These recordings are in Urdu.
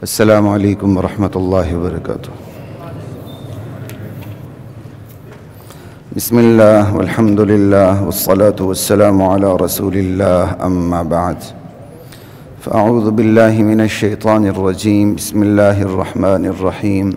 السلام علیکم ورحمۃ اللہ وبرکاتہ۔ بسم اللہ والحمد للہ والصلاة والسلام علی رسول اللہ، اما بعد فاعوذ باللہ من الشیطان الرجیم، بسم اللہ الرحمن الرحیم۔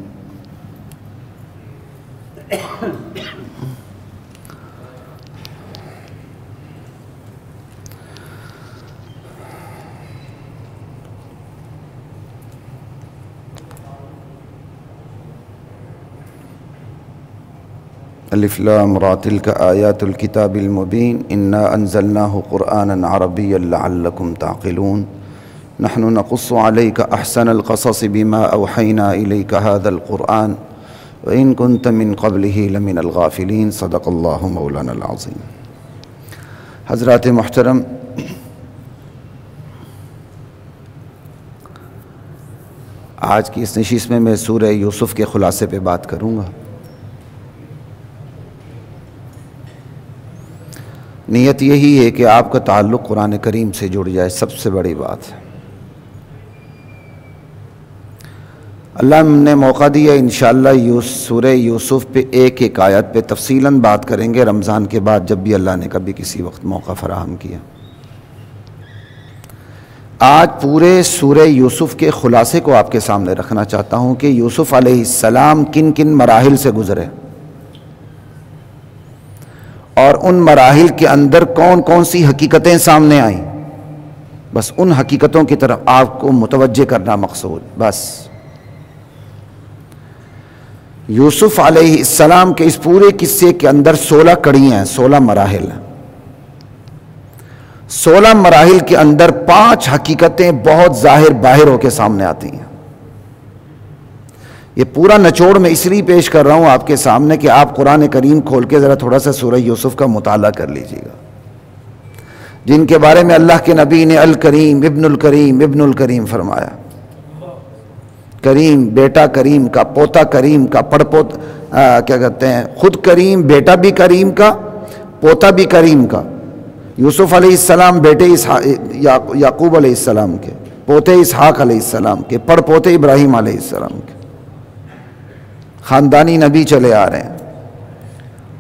الف لام را تلک آیات الکتاب المبین انا انزلناہ قرآنا عربیا لعلکم تعقلون نحن نقص علیک احسن القصص بما اوحینا الیک هذا القرآن وان کنت من قبلہ لمن الغافلین، صدق اللہ مولانا العظیم۔ حضرات محترم، آج کی اس نشست میں سورہ یوسف کے خلاصے پہ بات کروں گا۔ نیت یہی ہے کہ آپ کا تعلق قرآن کریم سے جڑ جائے، سب سے بڑی بات ہے۔ اللہ نے موقع دیا، انشاءاللہ سورہ یوسف پہ ایک ایک آیت پہ تفصیلاً بات کریں گے رمضان کے بعد، جب بھی اللہ نے کبھی کسی وقت موقع فراہم کیا۔ آج پورے سورہ یوسف کے خلاصے کو آپ کے سامنے رکھنا چاہتا ہوں کہ یوسف علیہ السلام کن کن مراحل سے گزرے اور ان مراحل کے اندر کون کون سی حقیقتیں سامنے آئیں۔ بس ان حقیقتوں کی طرف آپ کو متوجہ کرنا مقصود۔ بس یوسف علیہ السلام کے اس پورے قصے کے اندر 16 کڑیاں ہیں، 16 مراحل ہیں۔ 16 مراحل کے اندر 5 حقیقتیں بہت ظاہر باہر ہو کے سامنے آتی ہیں۔ یہ پورا نچوڑ میں اس لیے پیش کر رہا ہوں آپ کے سامنے کہ آپ قرآن کریم کھول کے ذرا تھوڑا سا سورہ یوسف کا مطالعہ کر لیجئے گا، جن کے بارے میں اللہ کے نبی نے الکریم ابن الکریم ابن الکریم فرمایا۔ کریم، بیٹا کریم کا، پوتا کریم کا، کیا کہتے ہیں، خود کریم، بیٹا بھی کریم کا، پوتا بھی کریم کا۔ یوسف علیہ السلام بیٹے یعقوب علیہ السلام کے، پوتے اسحاق علیہ السلام کے، پڑ پوتے ابراہیم علیہ السلام کے، خاندانی نبی چلے آ رہے ہیں۔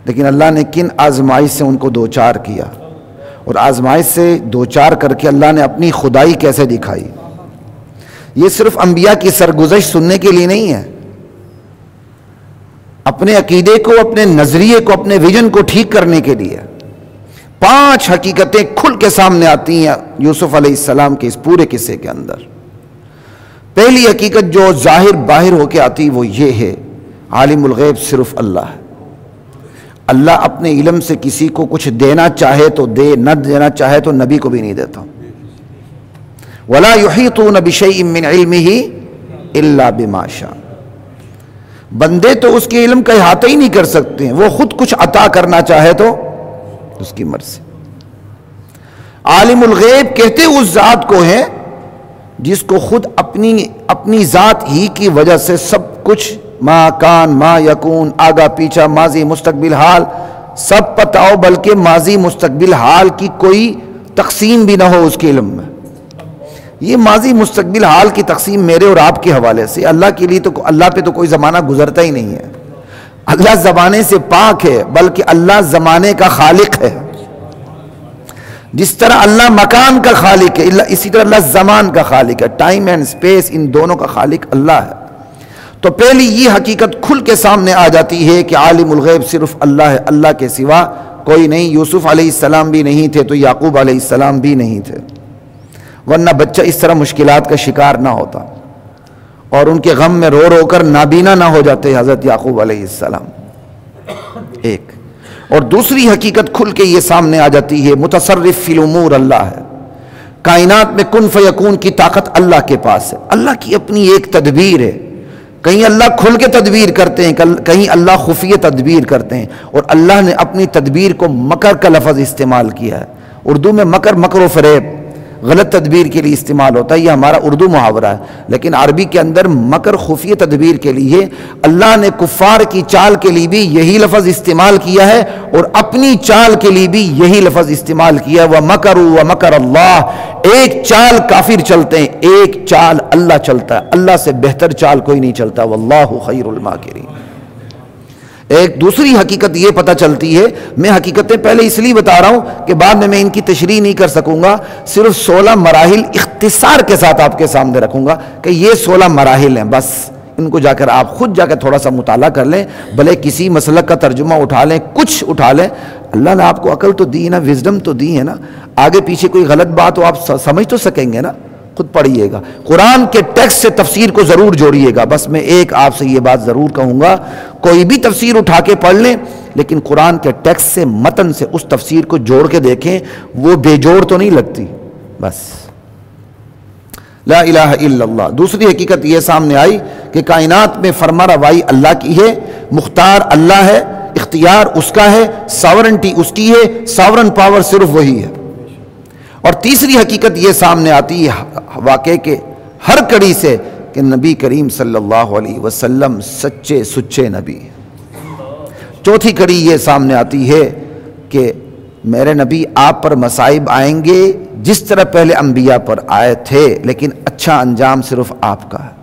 لیکن اللہ نے کن آزمائش سے ان کو دوچار کیا، اور آزمائش سے دوچار کر کے اللہ نے اپنی خدائی کیسے دکھائی۔ یہ صرف انبیاء کی سرگزشت سننے کے لیے نہیں ہے، اپنے عقیدے کو، اپنے نظریے کو، اپنے ویژن کو ٹھیک کرنے کے لیے 5 حقیقتیں کھل کے سامنے آتی ہیں یوسف علیہ السلام کے اس پورے قصے کے اندر۔ پہلی حقیقت جو ظاہر باہر ہو کے آتی وہ یہ ہے، عالم الغیب صرف اللہ ہے۔ اللہ اپنے علم سے کسی کو کچھ دینا چاہے تو دے، نہ دینا چاہے تو نبی کو بھی نہیں دیتا۔ وَلَا يُحِيطُونَ بِشَيْءٍ مِّنْ عِلْمِهِ إِلَّا بِمَا شَاءَ۔ بندے تو اس کے علم کا احاطہ ہی نہیں کر سکتے ہیں، وہ خود کچھ عطا کرنا چاہے تو اس کی مرضی۔ عالم الغیب کہتے اس ذات کو ہے جس کو خود اپنی ذات ہی کی وجہ سے سب کچھ، ما کان ما یکون، آگا پیچھا، ماضی مستقبل حال سب پتہ ہو، بلکہ ماضی مستقبل حال کی کوئی تقسیم بھی نہ ہو اس کے علم میں۔ یہ ماضی مستقبل حال کی تقسیم میرے اور آپ کے حوالے سے، اللہ کے لیے تو، اللہ پہ تو کوئی زمانہ گزرتا ہی نہیں ہے۔ اللہ زمانے سے پاک ہے، بلکہ اللہ زمانے کا خالق ہے۔ جس طرح اللہ مکان کا خالق ہے، اسی طرح اللہ زمان کا خالق ہے۔ ٹائم اینڈ سپیس، ان دونوں کا خالق اللہ ہے۔ تو پہلی یہ حقیقت کھل کے سامنے آ جاتی ہے کہ عالم الغیب صرف اللہ ہے، اللہ کے سوا کوئی نہیں۔ یوسف علیہ السلام بھی نہیں تھے تو یعقوب علیہ السلام بھی نہیں تھے، ورنہ بچہ اس طرح مشکلات کا شکار نہ ہوتا اور ان کے غم میں رو رو کر نابینا نہ ہو جاتے حضرت یعقوب علیہ السلام۔ ایک اور دوسری حقیقت کھل کے یہ سامنے آ جاتی ہے، متصرف فی الامور اللہ ہے۔ کائنات میں کن فیکون کی طاقت اللہ کے پاس ہے۔ اللہ کی اپنی ایک تدبیر ہے، کہیں اللہ کھل کے تدبیر کرتے ہیں، کہیں اللہ خفیہ تدبیر کرتے ہیں، اور اللہ نے اپنی تدبیر کو مکر کا لفظ استعمال کیا ہے۔ اردو میں مکر، مکر و فریب، غلط تدبیر کے لیے استعمال ہوتا ہے، یہ ہمارا اردو محاورہ ہے، لیکن عربی کے اندر مکر خفیہ تدبیر کے لیے اللہ نے کفار کی چال کے لیے بھی یہی لفظ استعمال کیا ہے اور اپنی چال کے لیے بھی یہی لفظ استعمال کیا ہے، وَمَكَرُوا وَمَكَرَ اللَّهُ۔ ایک چال کافر چلتے ہیں، ایک چال اللہ چلتا ہے، اللہ سے بہتر چال کوئی نہیں چلتا، وَاللَّهُ خَيْرُ الْمَاكِرِينَ۔ ایک دوسری حقیقت یہ پتہ چلتی ہے، میں حقیقتیں پہلے اس لیے بتا رہا ہوں کہ بعد میں ان کی تشریح نہیں کر سکوں گا، صرف 16 مراحل اختصار کے ساتھ آپ کے سامنے رکھوں گا کہ یہ 16 مراحل ہیں، بس ان کو جا کر آپ خود جا کر تھوڑا سا مطالعہ کر لیں، بھلے کسی مسلک کا ترجمہ اٹھا لیں، کچھ اٹھا لیں، اللہ نے آپ کو عقل تو دی نا، وزڈم تو دی ہے نا، آگے پیچھے کوئی غلط بات ہو آپ سمجھ تو سکیں گے نا، خود پڑھیے گا، قرآن کے ٹیکسٹ سے تفسیر کو ضرور جوڑیے گا۔ بس میں ایک آپ سے یہ بات ضرور کہوں گا، کوئی بھی تفسیر اٹھا کے پڑھ لیں لیکن قرآن کے ٹیکسٹ سے، متن سے اس تفسیر کو جوڑ کے دیکھیں، وہ بے جوڑ تو نہیں لگتی۔ بس لا الہ الا اللہ۔ دوسری حقیقت یہ سامنے آئی کہ کائنات میں فرما روائی اللہ کی ہے، مختار اللہ ہے، اختیار اس کا ہے، ساورنٹی اس کی ہے، ساورن پاور صرف وہی ہے۔ اور تیسری حقیقت یہ سامنے آتی ہے واقعے کے ہر کڑی سے کہ نبی کریم صلی اللہ علیہ وسلم سچے سچے نبی ہیں۔ چوتھی کڑی یہ سامنے آتی ہے کہ میرے نبی آپ پر مصائب آئیں گے جس طرح پہلے انبیاء پر آئے تھے، لیکن اچھا انجام صرف آپ کا ہے،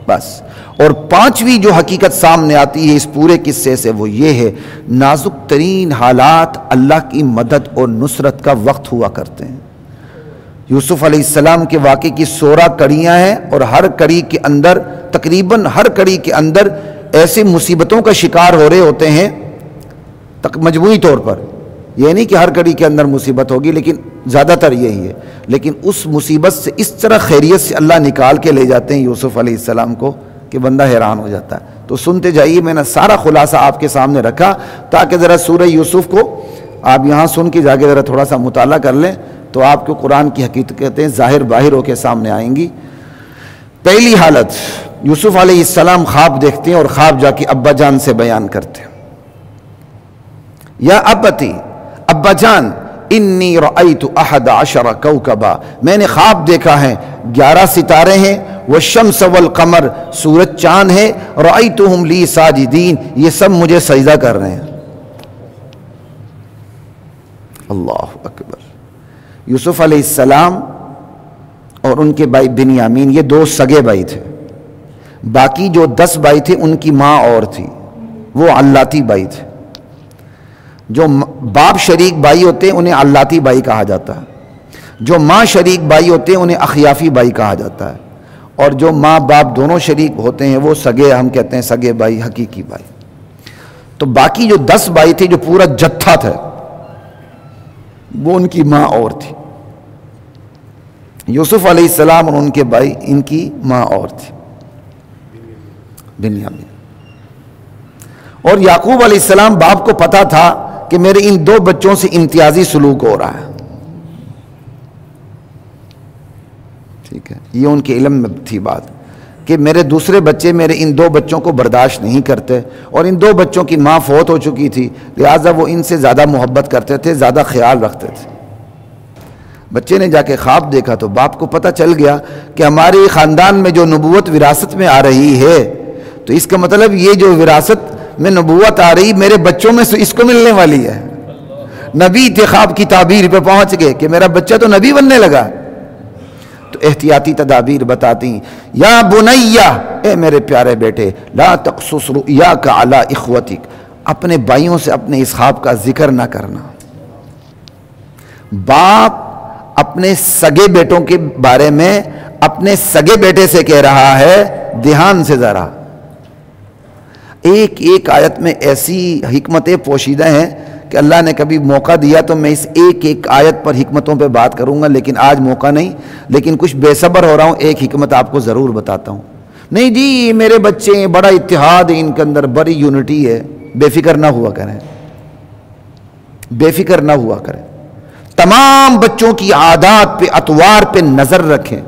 بس۔ اور پانچویں جو حقیقت سامنے آتی ہے اس پورے قصے سے وہ یہ ہے، نازک ترین حالات اللہ کی مدد اور نصرت کا وقت ہوا کرتے ہیں۔ یوسف علیہ السلام کے واقعے کی 16 کڑیاں ہیں اور ہر کڑی کے اندر، تقریباً ہر کڑی کے اندر ایسی مصیبتوں کا شکار ہو رہے ہوتے ہیں مجموعی طور پر، یہ نہیں کہ ہر کڑی کے اندر مصیبت ہوگی لیکن زیادہ تر یہی ہے، لیکن اس مصیبت سے اس طرح خیریت سے اللہ نکال کے لے جاتے ہیں یوسف علیہ السلام کو کہ بندہ حیران ہو جاتا ہے۔ تو سنتے جائیے، میں نے سارا خلاصہ آپ کے سامنے رکھا تاکہ ذرا سورہ یوسف کو آپ یہاں سن کے جا کے ذرا تھوڑا سا مطالعہ کر لیں تو آپ کو قرآن کی حقیقتیں ظاہر باہر ہو کے سامنے آئیں گی۔ پہلی حالت، یوسف علیہ السلام خواب دیکھتے ہیں اور خواب جا کے ابا جان سے بیان کرتے ہیں، یا ابتی، ابا جان، انی رأیت 11 کوکبا، میں نے خواب دیکھا ہے 11 ستارے ہیں، والشمس والقمر، سورج چاند ہے، رأیتہم لی ساجدین، یہ سب مجھے سجدہ کر رہے ہیں۔ اللہ اکبر۔ یوسف علیہ السلام اور ان کے بھائی بنیامین، یہ 2 سگے بھائی تھے، باقی جو 10 بھائی تھے ان کی ماں اور تھی، وہ علاتی بھائی تھے۔ جو باپ شریک بھائی ہوتے ہیں انہیں علاتی بھائی کہا جاتا ہے، جو ماں شریک بھائی ہوتے ہیں انہیں اخیافی بھائی کہا جاتا ہے، اور جو ماں باپ دونوں شریک ہوتے ہیں وہ سگے، ہم کہتے ہیں سگے بھائی، حقیقی بھائی۔ تو باقی جو 10 بھائی تھے، جو پورا جتھا تھا، وہ ان کی ماں اور تھی۔ یوسف علیہ السلام اور ان کے بھائی، ان کی ماں اور تھی، بنیامین۔ اور یعقوب علیہ السلام باپ کو پتا تھا کہ میرے ان 2 بچوں سے امتیازی سلوک ہو رہا ہے، ٹھیک ہے، یہ ان کے علم میں تھی بات کہ میرے دوسرے بچے میرے ان 2 بچوں کو برداشت نہیں کرتے، اور ان 2 بچوں کی ماں فوت ہو چکی تھی، لہٰذا وہ ان سے زیادہ محبت کرتے تھے، زیادہ خیال رکھتے تھے۔ بچے نے جا کے خواب دیکھا تو باپ کو پتہ چل گیا کہ ہمارے خاندان میں جو نبوت وراثت میں آ رہی ہے، تو اس کا مطلب یہ جو وراثت میں نبوت آ رہی میرے بچوں میں سے اس کو ملنے والی ہے۔ نبی انتخاب کی تعبیر پہ پہنچ گئے کہ میرا بچہ تو نبی بننے لگا۔ تو احتیاطی تدابیر بتاتی، یا بنیا، اے میرے پیارے بیٹے، لا تقصص رؤیاک علی اخوتک، اپنے بھائیوں سے اپنے اس خواب کا ذکر نہ کرنا۔ باپ اپنے سگے بیٹوں کے بارے میں اپنے سگے بیٹے سے کہہ رہا ہے، دھیان سے ذرا، ایک ایک آیت میں ایسی حکمتیں پوشیدہ ہیں کہ اللہ نے کبھی موقع دیا تو میں اس ایک ایک آیت پر حکمتوں پہ بات کروں گا، لیکن آج موقع نہیں، لیکن کچھ بے صبر ہو رہا ہوں، ایک حکمت آپ کو ضرور بتاتا ہوں۔ نہیں جی میرے بچے ہیں، بڑا اتحاد ہے ان کے اندر، بڑی یونٹی ہے، بے فکر نہ ہوا کریں، بے فکر نہ ہوا کریں۔ تمام بچوں کی عادات پہ، اطوار پہ نظر رکھیں۔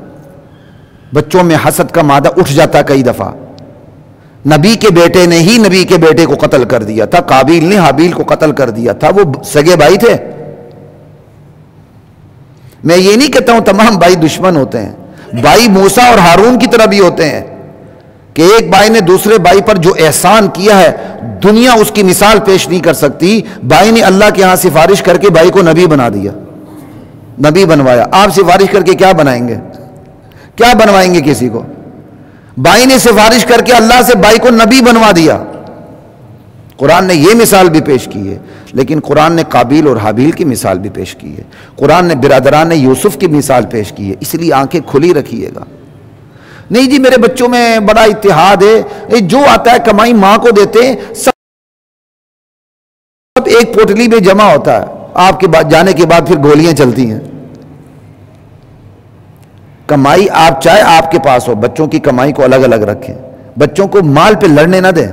بچوں میں حسد کا مادہ اٹھ جاتا کئی دفعہ۔ نبی کے بیٹے نے ہی نبی کے بیٹے کو قتل کر دیا تھا، قابیل نے حابیل کو قتل کر دیا تھا، وہ سگے بھائی تھے۔ میں یہ نہیں کہتا ہوں تمام بھائی دشمن ہوتے ہیں، بھائی موسیٰ اور ہارون کی طرح بھی ہوتے ہیں کہ ایک بھائی نے دوسرے بھائی پر جو احسان کیا ہے دنیا اس کی مثال پیش نہیں کر سکتی. بھائی نے اللہ کے ہاں سفارش کر کے بھائی کو نبی بنا دیا، نبی بنوایا. آپ سفارش کر کے کیا بنائیں گے؟ کیا بنوائیں گے کسی کو؟ بھائی نے سفارش کر کے اللہ سے بھائی کو نبی بنوا دیا. قرآن نے یہ مثال بھی پیش کی ہے، لیکن قرآن نے قابیل اور حابیل کی مثال بھی پیش کی ہے. قرآن نے برادران یوسف کی مثال پیش کی ہے. اس لیے آنکھیں کھلی رکھیے گا. نہیں جی میرے بچوں میں بڑا اتحاد ہے، جو آتا ہے کمائی ماں کو دیتے ہیں، سب ایک پوٹلی میں جمع ہوتا ہے. آپ کے بعد جانے کے بعد پھر گولیاں چلتی ہیں. کمائی آپ چاہے آپ کے پاس ہو، بچوں کی کمائی کو الگ الگ رکھیں. بچوں کو مال پہ لڑنے نہ دیں،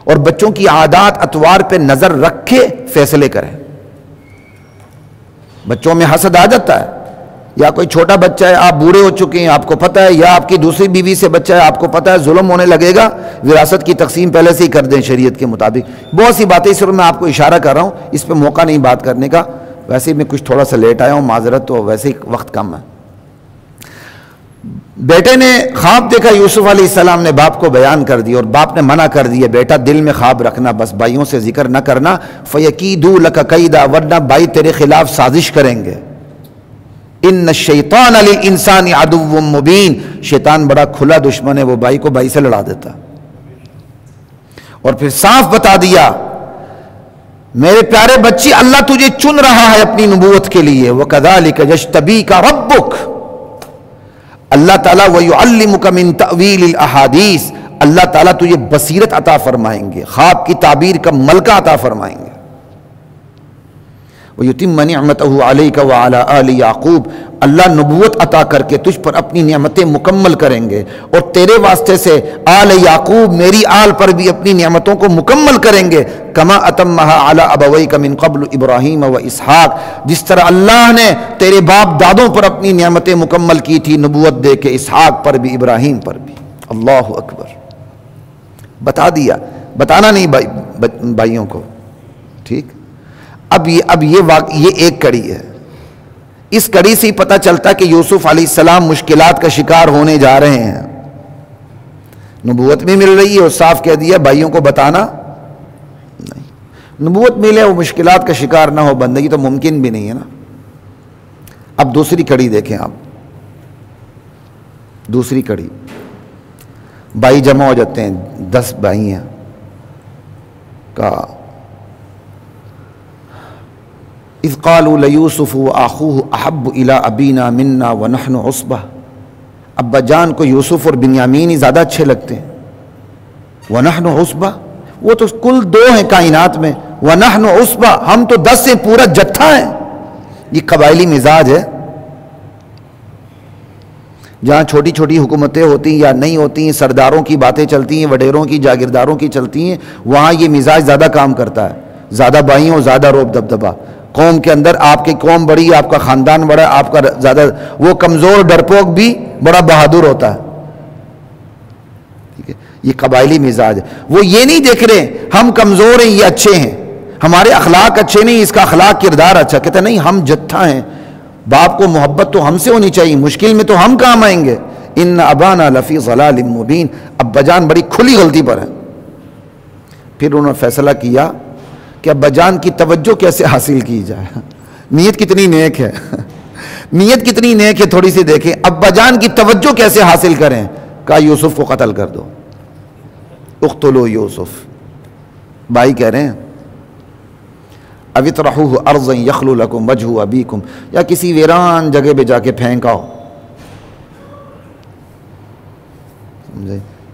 اور بچوں کی عادات اطوار پہ نظر رکھ کے فیصلے کریں. بچوں میں حسد آ جاتا ہے، یا کوئی چھوٹا بچہ ہے، آپ بوڑھے ہو چکے ہیں، آپ کو پتہ ہے، یا آپ کی دوسری بیوی سے بچہ ہے، آپ کو پتہ ہے ظلم ہونے لگے گا، وراثت کی تقسیم پہلے سے ہی کر دیں شریعت کے مطابق. بہت سی باتیں اس میں آپ کو اشارہ کر رہا ہوں، اس پہ موقع نہیں بات کرنے کا. ویسے ہی میں کچھ تھوڑا سا لیٹ آیا ہوں، معذرت، تو ویسے ہی وقت کم ہے. بیٹے نے خواب دیکھا، یوسف علیہ السلام نے باپ کو بیان کر دیا، اور باپ نے منع کر دیا، بیٹا دل میں خواب رکھنا، بس بھائیوں سے ذکر نہ کرنا. فَيَكِيدُوا لَكَ كَيْدًا، ورنہ بھائی تیرے خلاف سازش کریں گے. ان الشیطان للانسان عدو مبین، شیطان بڑا کھلا دشمن ہے، وہ بھائی کو بھائی سے لڑا دیتا. اور پھر صاف بتا دیا، میرے پیارے بچی، اللہ تجھے چن رہا ہے اپنی نبوت کے لیے. وَكَذَلِكَ يَجْتَبِيكَ رَبُّكَ، اللہ تعالیٰ وَيُعَلِّمُكَ مِن تَأْوِيلِ الْأَحَادِيثِ، اللہ تعالیٰ تجھے بصیرت عطا فرمائیں گے، خواب کی تعبیر کا ملکہ عطا فرمائیں گے. وَيُتِمَّ نِعْمَتَهُ عَلَيْكَ وَعَلَىٰ آلِ يَعْقُوبَ، اللہ نبوت عطا کر کے تجھ پر اپنی نعمتیں مکمل کریں گے، اور تیرے واسطے سے آل یعقوب، میری آل پر بھی اپنی نعمتوں کو مکمل کریں گے. کما اتمہا علی ابویک من قبل ابراہیم و اسحاق، جس طرح اللہ نے تیرے باپ دادوں پر اپنی نعمتیں مکمل کی تھی نبوت دے کے، اسحاق پر بھی، ابراہیم پر بھی. اللہ اکبر. بتا دیا، بتانا نہیں بھائیوں کو. ٹھیک. اب یہ ایک کڑی ہے. اس کڑی سے ہی پتہ چلتا کہ یوسف علیہ السلام مشکلات کا شکار ہونے جا رہے ہیں. نبوت بھی مل رہی ہے اور صاف کہہ دیا بھائیوں کو بتانا نہیں. نبوت ملے وہ مشکلات کا شکار نہ ہو، بندگی تو ممکن بھی نہیں ہے نا. اب دوسری کڑی دیکھیں آپ. دوسری کڑی، بھائی جمع ہو جاتے ہیں، 10 بھائی ہیں کا اذ قالوا لیوسف واخوہ احب الی ابینا منا ونحن عصبہ، ابا جان کو یوسف اور بنیامین ہی زیادہ اچھے لگتے ہیں. ونحن عصبہ، وہ تو کل 2 ہیں کائنات میں. ونحن عصبہ، ہم تو 10 سے پورا جتھا ہیں. یہ قبائلی مزاج ہے. جہاں چھوٹی چھوٹی حکومتیں ہوتی ہیں یا نہیں ہوتی ہیں، سرداروں کی باتیں چلتی ہیں، وڈیروں کی، جاگیرداروں کی چلتی ہیں، وہاں یہ مزاج زیادہ کام کرتا ہے. زیادہ بھائی ہوں، زیادہ روب دبدبہ. قوم کے اندر آپ کی قوم بڑی، آپ کا خاندان بڑا، آپ کا زیادہ، وہ کمزور ڈرپوک بھی بڑا بہادر ہوتا ہے. ٹھیک ہے، یہ قبائلی مزاج ہے. وہ یہ نہیں دیکھ رہے ہم کمزور ہیں، یہ اچھے ہیں، ہمارے اخلاق اچھے نہیں، اس کا اخلاق کردار اچھا. کہتے نہیں، ہم جتھا ہیں، باپ کو محبت تو ہم سے ہونی چاہیے، مشکل میں تو ہم کام آئیں گے. ان ابانا لفی ضلال مبین، ابا جان بڑی کھلی غلطی پر ہے. پھر انہوں نے فیصلہ کیا کہ ابا جان کی توجہ کیسے حاصل کی جائے. نیت کتنی نیک ہے، نیت کتنی نیک ہے، تھوڑی سی دیکھیں. ابا جان کی توجہ کیسے حاصل کریں؟ کہا یوسف کو قتل کر دو. اقتلوا یوسف. بھائی کہہ رہے ہیں اوِطْرَحُوهُ أَرْضًا يَخْلُ لَكُمْ وَجْهُ أَبِيكُمْ، یا کسی ویران جگہ پہ جا کے پھینکاؤ.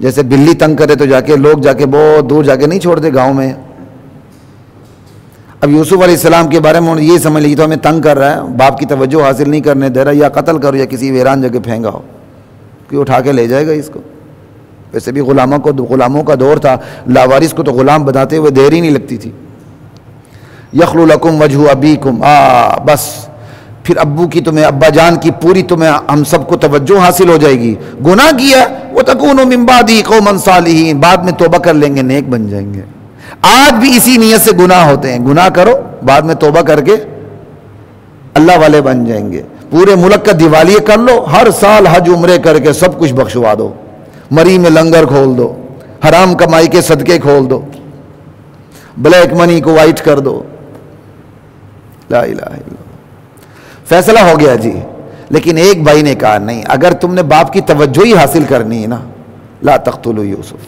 جیسے بلی تنگ کرے تو جا کے لوگ جا کے بہت دور جا کے نہیں چھوڑتے گاؤں میں. اب یوسف علیہ السلام کے بارے میں یہ سمجھ لی تو ہمیں تنگ کر رہا ہے، باپ کی توجہ حاصل نہیں کرنے دے رہا، یا قتل کرو یا کسی ویران جگہ پھینکاؤ، کہ اٹھا کے لے جائے گا اس کو. ویسے بھی غلاموں کا دور تھا، لاوارث کو تو غلام بناتے ہوئے دیر ہی نہیں لگتی تھی. یخلو لکم وجہ ابیکم، بس پھر ابو کی تمہیں، ابا جان کی پوری تمہیں، ہم سب کو توجہ حاصل ہو جائے گی. گناہ کیا وَتَكُونُوا مِن بَعْدِهِ قَوْمًا صَالِحِينَ، بعد میں توبہ کر لیں گے، نیک بن جائیں گے. آج بھی اسی نیت سے گناہ ہوتے ہیں، گناہ کرو بعد میں توبہ کر کے اللہ والے بن جائیں گے. پورے ملک کا دیوالیہ کر لو, ہر سال حج عمرے کر کے سب کچھ بخشوا دو, مری میں لنگر کھول دو, حرام کمائی کے صدقے کھول دو, بلیک منی کو وائٹ کر دو. لا الہ الا اللہ, فیصلہ ہو گیا جی. لیکن ایک بھائی نے کہا نہیں, اگر تم نے باپ کی توجہ ہی حاصل کرنی ہے نا, لا تقتلوا یوسف.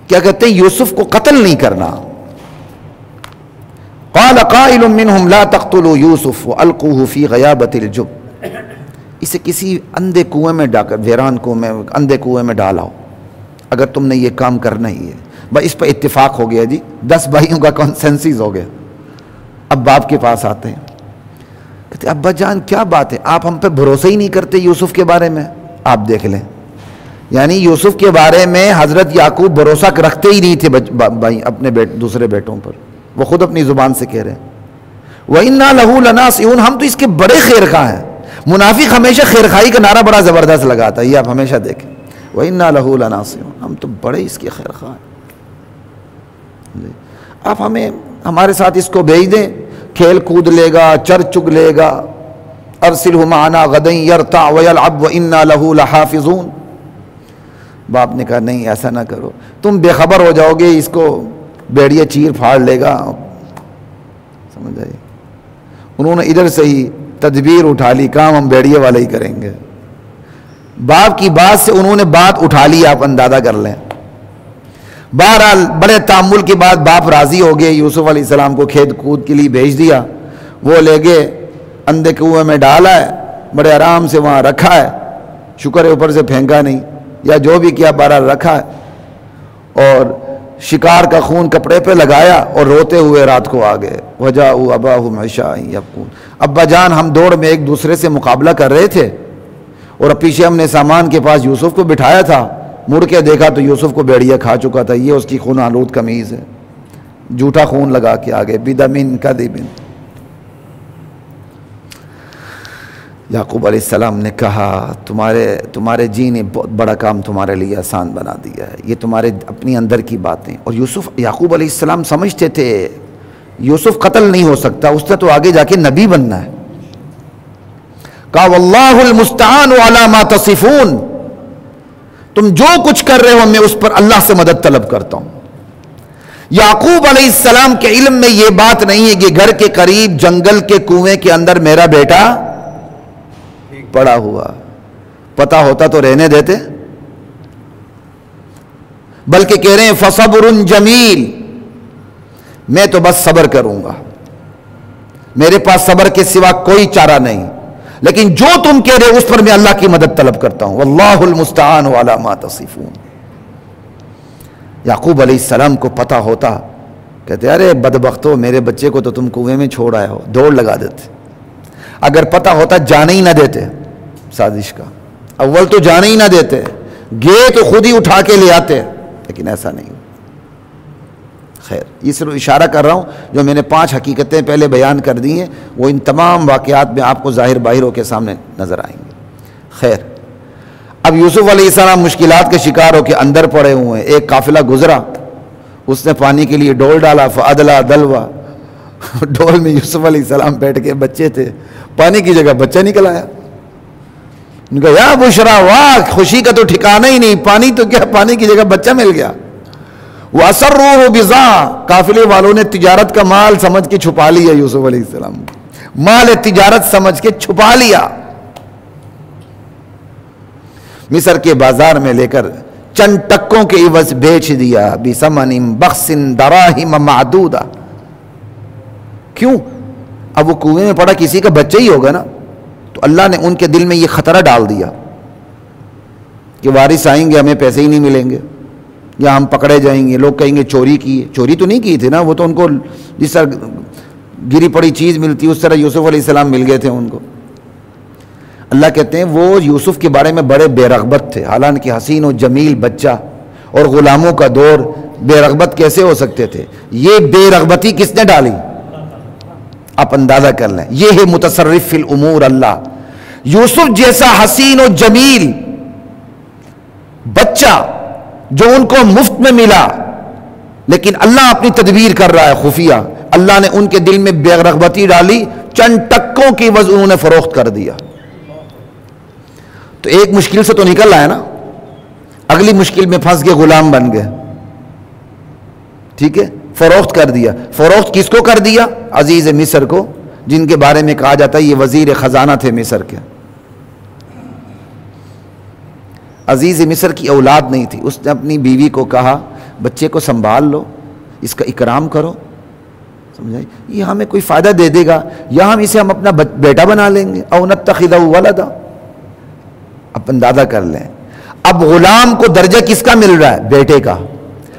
کیا کہتے ہیں, یوسف کو قتل نہیں کرنا. قال قائل منهم لا تقتلوا یوسف والقوه في غیابۃ الجب. اسے کسی اندھے کنویں میں ڈال کر, ویران کنویں, اندھے کنویں میں ڈالاؤ اگر تم نے یہ کام کرنا ہی ہے. بھائی اس پر اتفاق ہو گیا جی, 10 بھائیوں کا کنسنسس ہو گیا. اب باپ کے پاس آتے ہیں, کہتے ابا جان کیا بات ہے, آپ ہم پہ بھروسہ ہی نہیں کرتے یوسف کے بارے میں. آپ دیکھ لیں, یعنی یوسف کے بارے میں حضرت یعقوب بھروسہ رکھتے ہی نہیں تھے بھائی اپنے دوسرے بیٹوں پر. وہ خود اپنی زبان سے کہہ رہے ہیں وَإِنَّا لَهُ لَنَاصِحُونَ, ہم تو اس کے بڑے خیر خواہ ہیں. منافق ہمیشہ خیر خواہی کا نعرہ بڑا زبردست لگاتا ہے, یہ آپ ہمیشہ دیکھیں. وَإِنَّا لَهُ لَنَاصِحُونَ, ہم تو بڑے اس کے خیر خواہ ہیں. آپ ہمارے ساتھ اس کو بھیج دیں, کھیل کود لے گا, چر چگ لے گا. ارسلہ معنا غدا یرتع ویلعب وإنا لہ لحافظون. باپ نے کہا نہیں ایسا نہ کرو, تم بے خبر ہو جاؤ گے, اس کو بیڑیا چیر پھاڑ لے گا. سمجھ آئی. انہوں نے ادھر سے ہی تدبیر اٹھا لی, کام ہم بیڑیے والے ہی کریں گے. باپ کی بات سے انہوں نے بات اٹھا لی, آپ اندازہ کر لیں. بہرحال بڑے تعامل کے بعد باپ راضی ہو گئے, یوسف علیہ السلام کو کھیت کود کے لیے بھیج دیا. وہ لے گئے, اندھے کنویں میں ڈالا ہے, بڑے آرام سے وہاں رکھا ہے. شکر ہے اوپر سے پھینکا نہیں, یا جو بھی کیا بہرحال رکھا ہے. اور شکار کا خون کپڑے پہ لگایا اور روتے ہوئے رات کو آ گئے. وجاءوا اباهم عشاء یبکون. ابا جان ہم دوڑ میں ایک دوسرے سے مقابلہ کر رہے تھے, اور پیچھے ہم نے سامان کے پاس یوسف کو بٹھایا تھا. مڑ کے دیکھا تو یوسف کو بیڑیا کھا چکا تھا. یہ اس کی خون آلود قمیض ہے, جھوٹا خون لگا کے آگے. بدمن کذب. یعقوب علیہ السلام نے کہا تمہارے جی نے بہت بڑا کام تمہارے لیے آسان بنا دیا ہے, یہ تمہارے اپنی اندر کی باتیں. اور یعقوب علیہ السلام سمجھتے تھے یوسف قتل نہیں ہو سکتا, اس نے تو آگے جا کے نبی بننا ہے. کہا واللہ المستعان علی ما تصفون, تم جو کچھ کر رہے ہو میں اس پر اللہ سے مدد طلب کرتا ہوں. یعقوب علیہ السلام کے علم میں یہ بات نہیں ہے کہ گھر کے قریب جنگل کے کنویں کے اندر میرا بیٹا پڑا ہوا. پتا ہوتا تو رہنے دیتے, بلکہ کہہ رہے ہیں فصبر جمیل, میں تو بس صبر کروں گا, میرے پاس صبر کے سوا کوئی چارہ نہیں. لیکن جو تم کہہ رہے ہو اس پر میں اللہ کی مدد طلب کرتا ہوں. واللہ المستعان علی ما تصفون. یعقوب علیہ السلام کو پتا ہوتا, کہتے ارے بدبختو, میرے بچے کو تو تم کنویں میں چھوڑ آئے ہو, دوڑ لگا دیتے. اگر پتا ہوتا جانے ہی نہ دیتے سازش کا, اول تو جانے ہی نہ دیتے, گئے تو خود ہی اٹھا کے لے آتے, لیکن ایسا نہیں. خیر, یہ صرف اشارہ کر رہا ہوں, جو میں نے 5 حقیقتیں پہلے بیان کر دی ہیں, وہ ان تمام واقعات میں آپ کو ظاہر باہروں کے سامنے نظر آئیں گے. خیر, اب یوسف علیہ السلام مشکلات کے شکار ہو کے اندر پڑے ہوئے ہیں. ایک قافلہ گزرا, اس نے پانی کے لیے ڈول ڈالا, فادلا دلوا. ڈول میں یوسف علیہ السلام بیٹھ کے, بچے تھے, پانی کی جگہ بچہ نکل آیا. ان کا یا بشرا, واہ خوشی کا تو ٹھکانہ ہی نہیں, پانی تو کیا, پانی کی جگہ بچہ مل گیا. وَأَسَرُّوهُ بِضَاعَةً, قافلے والوں نے تجارت کا مال سمجھ کے چھپا لیا یوسف علیہ السلام کو, مال تجارت سمجھ کے چھپا لیا. مصر کے بازار میں لے کر چند ٹکوں کے عوض بیچ دیا. بِثَمَنٍ بَخْسٍ دَرَاهِمَ مَعْدُودَةٍ. کیوں؟ اب وہ کنویں میں پڑا کسی کا بچہ ہی ہوگا نا, تو اللہ نے ان کے دل میں یہ خطرہ ڈال دیا کہ وارث آئیں گے, ہمیں پیسے ہی نہیں ملیں گے, یا ہم پکڑے جائیں گے, لوگ کہیں گے چوری کی. چوری تو نہیں کی تھی نا, وہ تو ان کو جس طرح گری پڑی چیز ملتی اس طرح یوسف علیہ السلام مل گئے تھے ان کو. اللہ کہتے ہیں وہ یوسف کے بارے میں بڑے بے رغبت تھے, حالانکہ حسین و جمیل بچہ اور غلاموں کا دور, بے رغبت کیسے ہو سکتے تھے؟ یہ بے رغبتی کس نے ڈالی؟ آپ اندازہ کر لیں. یہ ہے متصرف فی الامور اللہ. یوسف جیسا حسین و جمیل بچہ جو ان کو مفت میں ملا, لیکن اللہ اپنی تدبیر کر رہا ہے خفیہ, اللہ نے ان کے دل میں بے رغبتی ڈالی، چند ٹکوں کی عوض انہوں نے فروخت کر دیا۔ تو ایک مشکل سے تو نکل آیا نا، اگلی مشکل میں پھنس کے غلام بن گئے، ٹھیک ہے، فروخت کر دیا۔ فروخت کس کو کر دیا؟ عزیز مصر کو، جن کے بارے میں کہا جاتا ہے یہ وزیر خزانہ تھے مصر کے۔ عزیز مصر کی اولاد نہیں تھی، اس نے اپنی بیوی کو کہا بچے کو سنبھال لو، اس کا اکرام کرو، سمجھائی، یہ ہمیں کوئی فائدہ دے دے گا یا ہم اسے اپنا بیٹا بنا لیں گے، او نتخذہ ولدا، اب اندازہ کر لیں۔ اب غلام کو درجہ کس کا مل رہا ہے؟ بیٹے کا،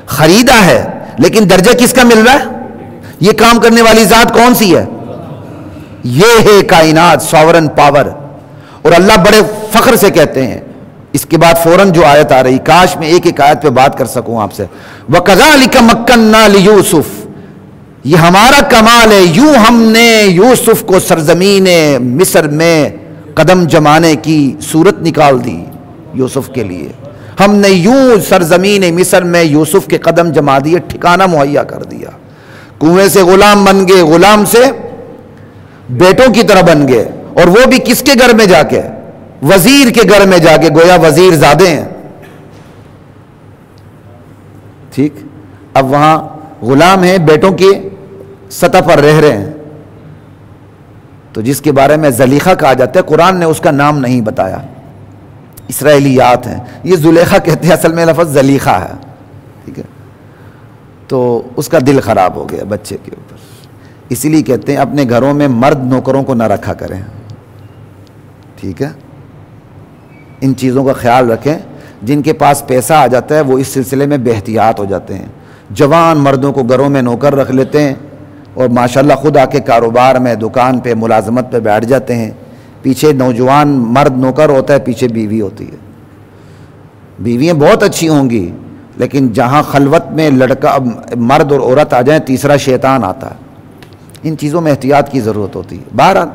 خریدا ہے لیکن درجہ کس کا مل رہا ہے؟ یہ کام کرنے والی ذات کون سی ہے؟ یہ ہے کائنات، ساورن پاور۔ اور اللہ بڑے فخر سے کہتے ہیں، اس کے بعد فوراً جو آیت آ رہی، کاش میں ایک ایک آیت پہ بات کر سکوں آپ سے، وَكَذَلِكَ مَكَّنَّا لِيُوسُفَ، یہ ہمارا کمال ہے، یوں ہم نے یوسف کو سرزمین مصر میں قدم جمانے کی صورت نکال دی۔ یوسف کے لیے ہم نے یوں سرزمین مصر میں یوسف کے قدم جما دیے، ٹھکانہ مہیا کر دیا۔ کنویں سے غلام بن گئے، غلام سے بیٹوں کی طرح بن گئے، اور وہ بھی کس کے گھر میں جا کے؟ وزیر کے گھر میں جا کے، گویا وزیر زادے ہیں، ٹھیک۔ اب وہاں غلام ہیں، بیٹوں کی سطح پر رہ رہے ہیں۔ تو جس کے بارے میں زلیخا کہا جاتا ہے، قرآن نے اس کا نام نہیں بتایا، اسرائیلیات ہیں، یہ زلیخا کہتے ہیں، اصل میں لفظ زلیخا ہے، ٹھیک ہے۔ تو اس کا دل خراب ہو گیا بچے کے اوپر، اسی لیے کہتے ہیں اپنے گھروں میں مرد نوکروں کو نہ رکھا کریں، ٹھیک ہے۔ ان چیزوں کا خیال رکھیں، جن کے پاس پیسہ آ جاتا ہے وہ اس سلسلے میں بے احتیاط ہو جاتے ہیں۔ جوان مردوں کو گھروں میں نوکر رکھ لیتے ہیں اور ماشاءاللہ خود آ کے کاروبار میں، دکان پہ، ملازمت پہ بیٹھ جاتے ہیں، پیچھے نوجوان مرد نوکر ہوتا ہے، پیچھے بیوی ہوتی ہے۔ بیویاں بہت اچھی ہوں گی لیکن جہاں خلوت میں لڑکا مرد اور عورت آ جائیں، تیسرا شیطان آتا ہے۔ ان چیزوں میں احتیاط کی ضرورت ہوتی ہے۔ بہرحال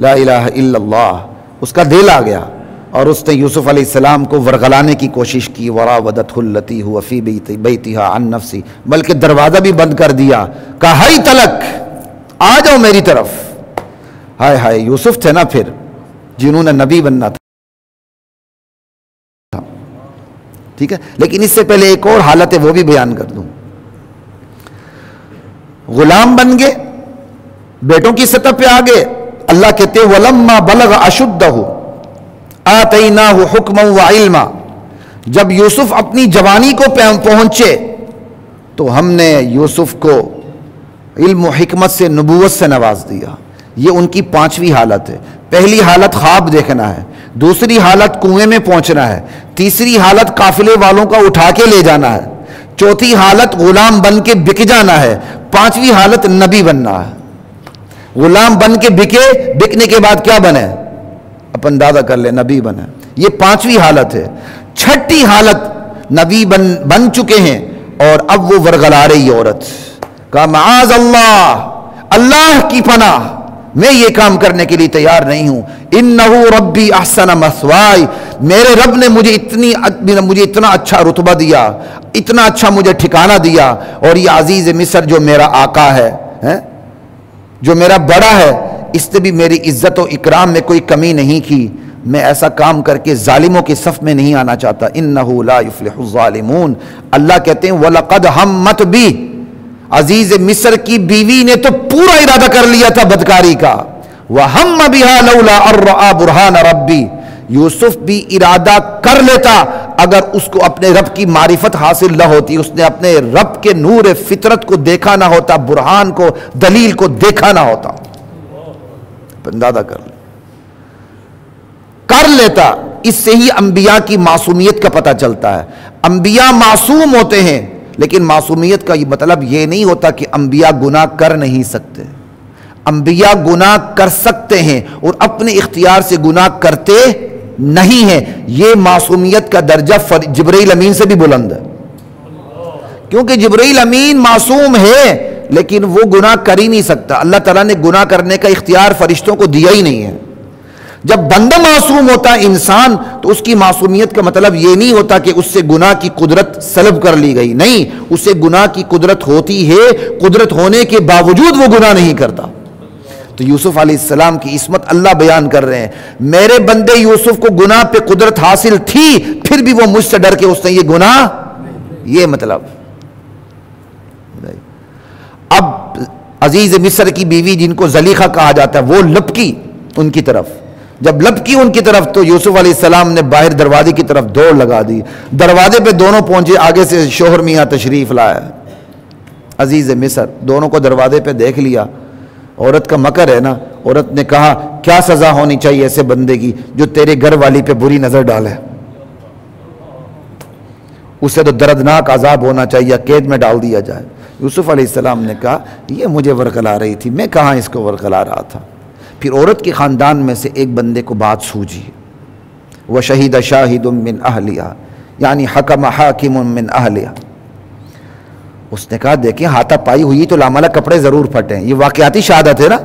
لا الہ الا اللہ، اس کا دل آ گیا اور اس نے یوسف علیہ السلام کو ورغلانے کی کوشش کی، وراودته التي هو في بيتها عن نفسه، بلکہ دروازہ بھی بند کر دیا، کہا ہائی تلک، آ جاؤ میری طرف۔ ہائے ہائے، یوسف تھے نا پھر جنہوں نے نبی بننا تھا، ٹھیک ہے۔ لیکن اس سے پہلے ایک اور حالت ہے، وہ بھی بیان کر دوں۔ غلام بن گئے، بیٹوں کی سطح پہ آ گئے، اللہ کہتے ہیں وَلَمَّا بَلَغَ أَشُدَّهُ آتَيْنَاهُ حُكْمًا وَعِلْمًا، جب یوسف اپنی جوانی کو پہنچے تو ہم نے یوسف کو علم و حکمت سے، نبوت سے نواز دیا۔ یہ ان کی 5ویں حالت ہے۔ پہلی حالت خواب دیکھنا ہے، دوسری حالت کنویں میں پہنچنا ہے، تیسری حالت قافلے والوں کا اٹھا کے لے جانا ہے، چوتھی حالت غلام بن کے بک جانا ہے، 5ویں حالت نبی بننا ہے۔ غلام بن کے بکنے کے بعد کیا بنے؟ اب اندازہ کر لیں، نبی بنے۔ یہ 5ویں حالت ہے۔ 6ٹھی حالت نبی بن چکے ہیں اور اب وہ ورغلا رہی عورت، کہا معاذ اللہ، اللہ کی پناہ، میں یہ کام کرنے کے لیے تیار نہیں ہوں۔ انہو ربی احسن مثوائی، میرے رب نے مجھے اتنا اچھا رتبہ دیا، اتنا اچھا مجھے ٹھکانہ دیا، اور یہ عزیز مصر جو میرا آقا ہے، جو میرا بڑا ہے، اس نے بھی میری عزت و اکرام میں کوئی کمی نہیں کی۔ میں ایسا کام کر کے ظالموں کے صف میں نہیں آنا چاہتا۔ انہو لا یفلح الظالمون، اللہ کہتے ہیں وَلَقَدْ ہَمَّتْ بِی، عزیز مصر کی بیوی نے تو پورا ارادہ کر لیا تھا بدکاری کا، وَهَمَّ بِهَا لَوْلَا أَن رَأَىٰ بُرْهَانَ رَبِّی، یوسف بھی ارادہ کر لیتا اگر اس کو اپنے رب کی معرفت حاصل نہ ہوتی، اس نے اپنے رب کے نور فطرت کو دیکھا نہ ہوتا، برہان کو، دلیل کو دیکھا نہ ہوتا۔ اندازہ کر لیتا۔ اس سے ہی انبیاء کی معصومیت کا پتہ چلتا ہے۔ انبیاء معصوم ہوتے ہیں، لیکن معصومیت کا یہ مطلب یہ نہیں ہوتا کہ انبیاء گناہ کر نہیں سکتے۔ انبیاء گناہ کر سکتے ہیں اور اپنے اختیار سے گناہ کرتے نہیں ہیں۔ یہ معصومیت کا درجہ جبرائیل امین سے بھی بلند ہے، کیونکہ جبرائیل امین معصوم ہے لیکن وہ گناہ کر ہی نہیں سکتا۔ اللہ تعالیٰ نے گناہ کرنے کا اختیار فرشتوں کو دیا ہی نہیں ہے۔ جب بندہ معصوم ہوتا ہے انسان تو اس کی معصومیت کا مطلب یہ نہیں ہوتا کہ اس سے گناہ کی قدرت سلب کر لی گئی، نہیں، اسے گناہ کی قدرت ہوتی ہے، قدرت ہونے کے باوجود وہ گناہ نہیں کرتا۔ تو یوسف علیہ السلام کی عصمت اللہ بیان کر رہے ہیں، میرے بندے یوسف کو گناہ پہ قدرت حاصل تھی، پھر بھی وہ مجھ سے ڈر کے اس نے یہ گناہ، یہ مطلب۔ اب عزیز مصر کی بیوی جن کو زلیخا کہا جاتا ہے وہ لپکی ان کی طرف، جب لپکی ان کی طرف تو یوسف علیہ السلام نے باہر دروازے کی طرف دوڑ لگا دی، دروازے پہ دونوں پہنچے، آگے سے شوہر میاں تشریف لایا، عزیز مصر دونوں کو دروازے پہ دیکھ لیا۔ عورت کا مکر ہے نا، عورت نے کہا کیا سزا ہونی چاہیے ایسے بندے کی جو تیرے گھر والی پہ بری نظر ڈالے، اسے تو دردناک عذاب ہونا چاہیے، قید میں ڈال دیا جائے۔ یوسف علیہ السلام نے کہا یہ مجھے ورغلا رہی تھی، میں کہاں اس کو ورغلا رہا تھا۔ پھر عورت کے خاندان میں سے ایک بندے کو بات سوجھی، وَشَهِدَ شَاهِدٌ مِّنْ أَهْلِهَا، یعنی حکم حاکم من اہلها۔ اس نے کہا دیکھیں ہاتھا پائی ہوئی تو لامالہ کپڑے ضرور پھٹیں، یہ واقعاتی شہادت ہے نا،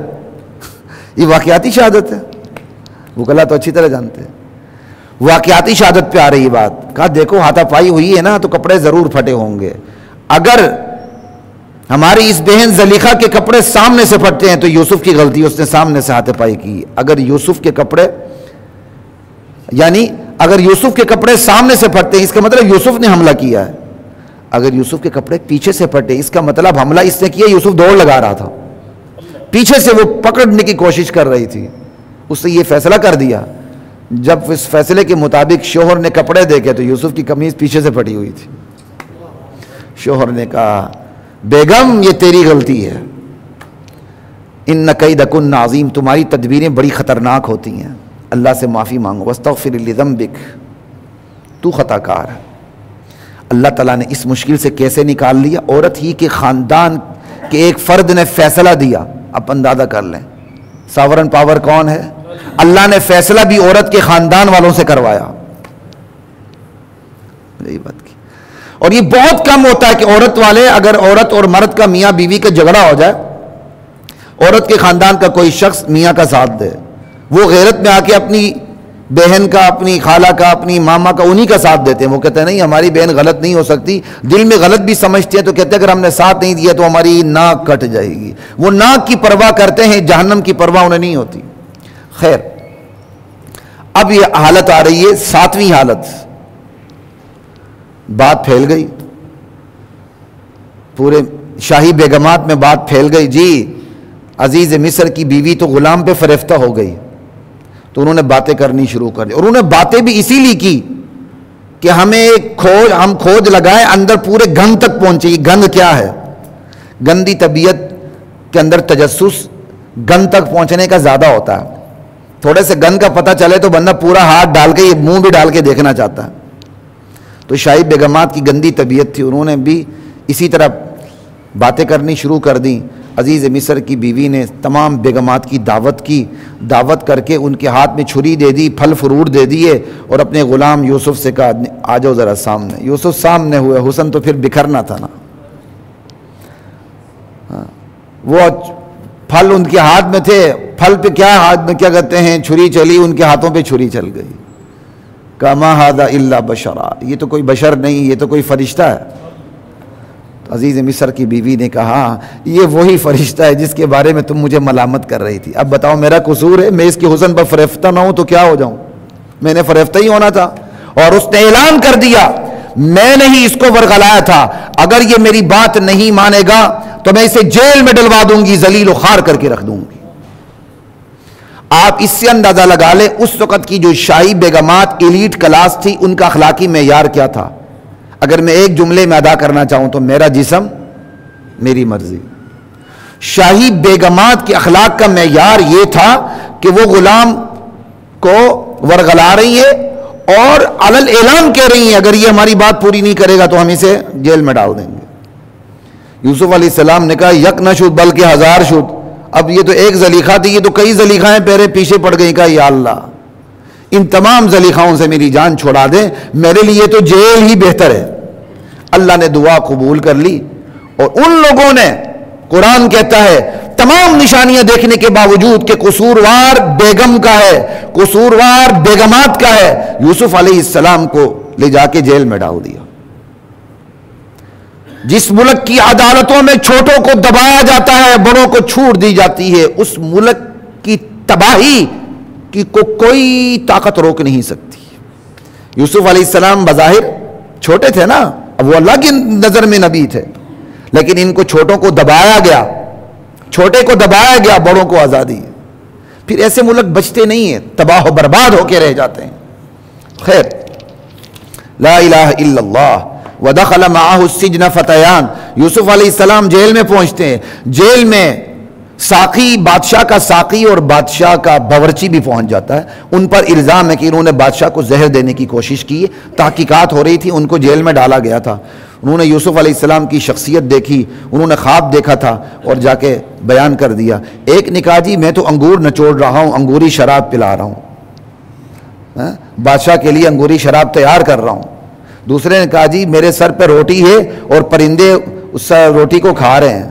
یہ واقعاتی شہادت ہے، وکلا تو اچھی طرح جانتے ہیں، واقعاتی شہادت پہ آ رہی بات۔ کہا دیکھو ہاتھا پائی ہوئی ہے نا تو کپڑے ضرور پھٹے ہوں گے، اگر ہماری اس بہن زلیخا کے کپڑے سامنے سے پھٹتے ہیں تو یوسف کی غلطی، اس نے سامنے سے ہاتھ پائی کی۔ اگر یوسف کے کپڑے، یعنی اگر یوسف کے کپڑے سامنے سے پھٹتے ہیں اس کا مطلب یوسف نے حملہ کیا ہے، اگر یوسف کے کپڑے پیچھے سے پھٹے اس کا مطلب حملہ اس نے کیا، یوسف دوڑ لگا رہا تھا، پیچھے سے وہ پکڑنے کی کوشش کر رہی تھی۔ اس نے یہ فیصلہ کر دیا، جب اس فیصلے کے مطابق شوہر نے کپڑے دیکھے تو یوسف کی قمیض پیچھے سے پھٹی ہوئی تھی۔ شوہر نے کہا بیگم یہ تیری غلطی ہے، ان کیدکن عظیم، تمہاری تدبیریں بڑی خطرناک ہوتی ہیں، اللہ سے معافی مانگو، واستغفر لذنبک، تو خطا کار ہے۔ اللہ تعالیٰ نے اس مشکل سے کیسے نکال لیا، عورت ہی کے خاندان کے ایک فرد نے فیصلہ دیا، آپ اندازہ کر لیں ساورن پاور کون ہے، اللہ نے فیصلہ بھی عورت کے خاندان والوں سے کروایا۔ یہی بات کی، اور یہ بہت کم ہوتا ہے کہ عورت والے، اگر عورت اور مرد کا میاں بیوی کا جھگڑا ہو جائے، عورت کے خاندان کا کوئی شخص میاں کا ساتھ دے، وہ غیرت میں آ کے اپنی بہن کا، اپنی خالہ کا، اپنی ماما کا، انہی کا ساتھ دیتے ہیں۔ وہ کہتے ہیں نہیں ہماری بہن غلط نہیں ہو سکتی، دل میں غلط بھی سمجھتے ہیں تو کہتے ہیں اگر ہم نے ساتھ نہیں دیا تو ہماری ناک کٹ جائے گی، وہ ناک کی پرواہ کرتے ہیں، جہنم کی پرواہ انہیں نہیں ہوتی۔ خیر، اب یہ حالت آ رہی ہے، ساتویں حالت، بات پھیل گئی، پورے شاہی بیگمات میں بات پھیل گئی، جی عزیز مصر کی بیوی تو غلام پہ فریفتہ ہو گئی، تو انہوں نے باتیں کرنی شروع کر دی، اور انہوں نے باتیں بھی اسی لیے کی کہ ہمیں ہم کھوج لگائے، اندر پورے گند تک پہنچے۔ گند کیا ہے؟ گندی طبیعت کے اندر تجسس گند تک پہنچنے کا زیادہ ہوتا ہے، تھوڑے سے گند کا پتہ چلے تو بندہ پورا ہاتھ ڈال کے، منہ بھی ڈال کے دیکھنا چاہتا ہے۔ تو شاہی بیگمات کی گندی طبیعت تھی، انہوں نے بھی اسی طرح باتیں کرنی شروع کر دیں۔ عزیز مصر کی بیوی نے تمام بیگمات کی دعوت کر کے ان کے ہاتھ میں چھری دے دی، پھل فروٹ دے دیے، اور اپنے غلام یوسف سے کہا آ جاؤ ذرا سامنے۔ یوسف سامنے ہوئے، حسن تو پھر بکھرنا تھا نا، وہ پھل ان کے ہاتھ میں تھے، پھل پہ کیا ہاتھ میں کیا کہتے ہیں، چھری چلی، ان کے ہاتھوں پہ چھری چل گئی۔ کہا ما ھذا الا بشرا، یہ تو کوئی بشر نہیں، یہ تو کوئی فرشتہ ہے۔ عزیز مصر کی بیوی نے کہا یہ وہی فرشتہ ہے جس کے بارے میں تم مجھے ملامت کر رہی تھی، اب بتاؤ میرا قصور ہے؟ میں اس کے حسن پر فریفتہ نہ ہوں تو کیا ہو جاؤں؟ میں نے فریفتہ ہی ہونا تھا۔ اور اس نے اعلان کر دیا میں نے ہی اس کو ورغلایا تھا، اگر یہ میری بات نہیں مانے گا تو میں اسے جیل میں ڈلوا دوں گی، ذلیل و خوار کر کے رکھ دوں گی۔ آپ اس سے اندازہ لگا لیں اس وقت کی جو شاہی بیگمات ایلیٹ کلاس تھی، ان کا اخلاقی معیار کیا تھا۔ اگر میں ایک جملے میں ادا کرنا چاہوں تو میرا جسم میری مرضی۔ شاہی بیگمات کے اخلاق کا معیار یہ تھا کہ وہ غلام کو ورغلا رہی ہے اور علل اعلان کہہ رہی ہیں اگر یہ ہماری بات پوری نہیں کرے گا تو ہم اسے جیل میں ڈال دیں گے۔ یوسف علیہ السلام نے کہا یک نہ شد بلکہ ہزار شد، اب یہ تو ایک زلیخا تھی، یہ تو کئی زلیخائیں پیرے پیچھے پڑ گئی۔ کہا یا اللہ ان تمام زلیخاؤں سے میری جان چھڑا دیں، میرے لیے تو جیل ہی بہتر ہے۔ اللہ نے دعا قبول کر لی، اور ان لوگوں نے، قرآن کہتا ہے تمام نشانیاں دیکھنے کے باوجود کہ قصوروار بیگم کا ہے، قصوروار بیگمات کا ہے، یوسف علیہ السلام کو لے جا کے جیل میں ڈال دیا۔ جس ملک کی عدالتوں میں چھوٹوں کو دبایا جاتا ہے، بڑوں کو چھوٹ دی جاتی ہے، اس ملک کی تباہی کی کوئی طاقت روک نہیں سکتی۔ یوسف علیہ السلام بظاہر چھوٹے تھے نا، اب وہ اللہ کی نظر میں نبی تھے، لیکن ان کو چھوٹوں کو دبایا گیا، چھوٹے کو دبایا گیا، بڑوں کو آزادی۔ پھر ایسے ملک بچتے نہیں ہیں، تباہ و برباد ہو کے رہ جاتے ہیں۔ خیر، لا الہ الا اللہ۔ وَدَخَلَ مَعَهُ السِّجْنَ فَتَيَانِ، یوسف علیہ السلام جیل میں پہنچتے ہیں، جیل میں ساقی، بادشاہ کا ساقی اور بادشاہ کا باورچی بھی پہنچ جاتا ہے۔ ان پر الزام ہے کہ انہوں نے بادشاہ کو زہر دینے کی کوشش کی، تحقیقات ہو رہی تھی، ان کو جیل میں ڈالا گیا تھا۔ انہوں نے یوسف علیہ السلام کی شخصیت دیکھی، انہوں نے خواب دیکھا تھا اور جا کے بیان کر دیا۔ ایک نے کہا جی میں تو انگور نچوڑ رہا ہوں، انگوری شراب پلا رہا ہوں، بادشاہ کے لیے انگوری شراب تیار کر رہا ہوں۔ دوسرے نے کہا جی میرے سر پہ روٹی ہے اور پرندے اس روٹی کو کھا رہے ہیں۔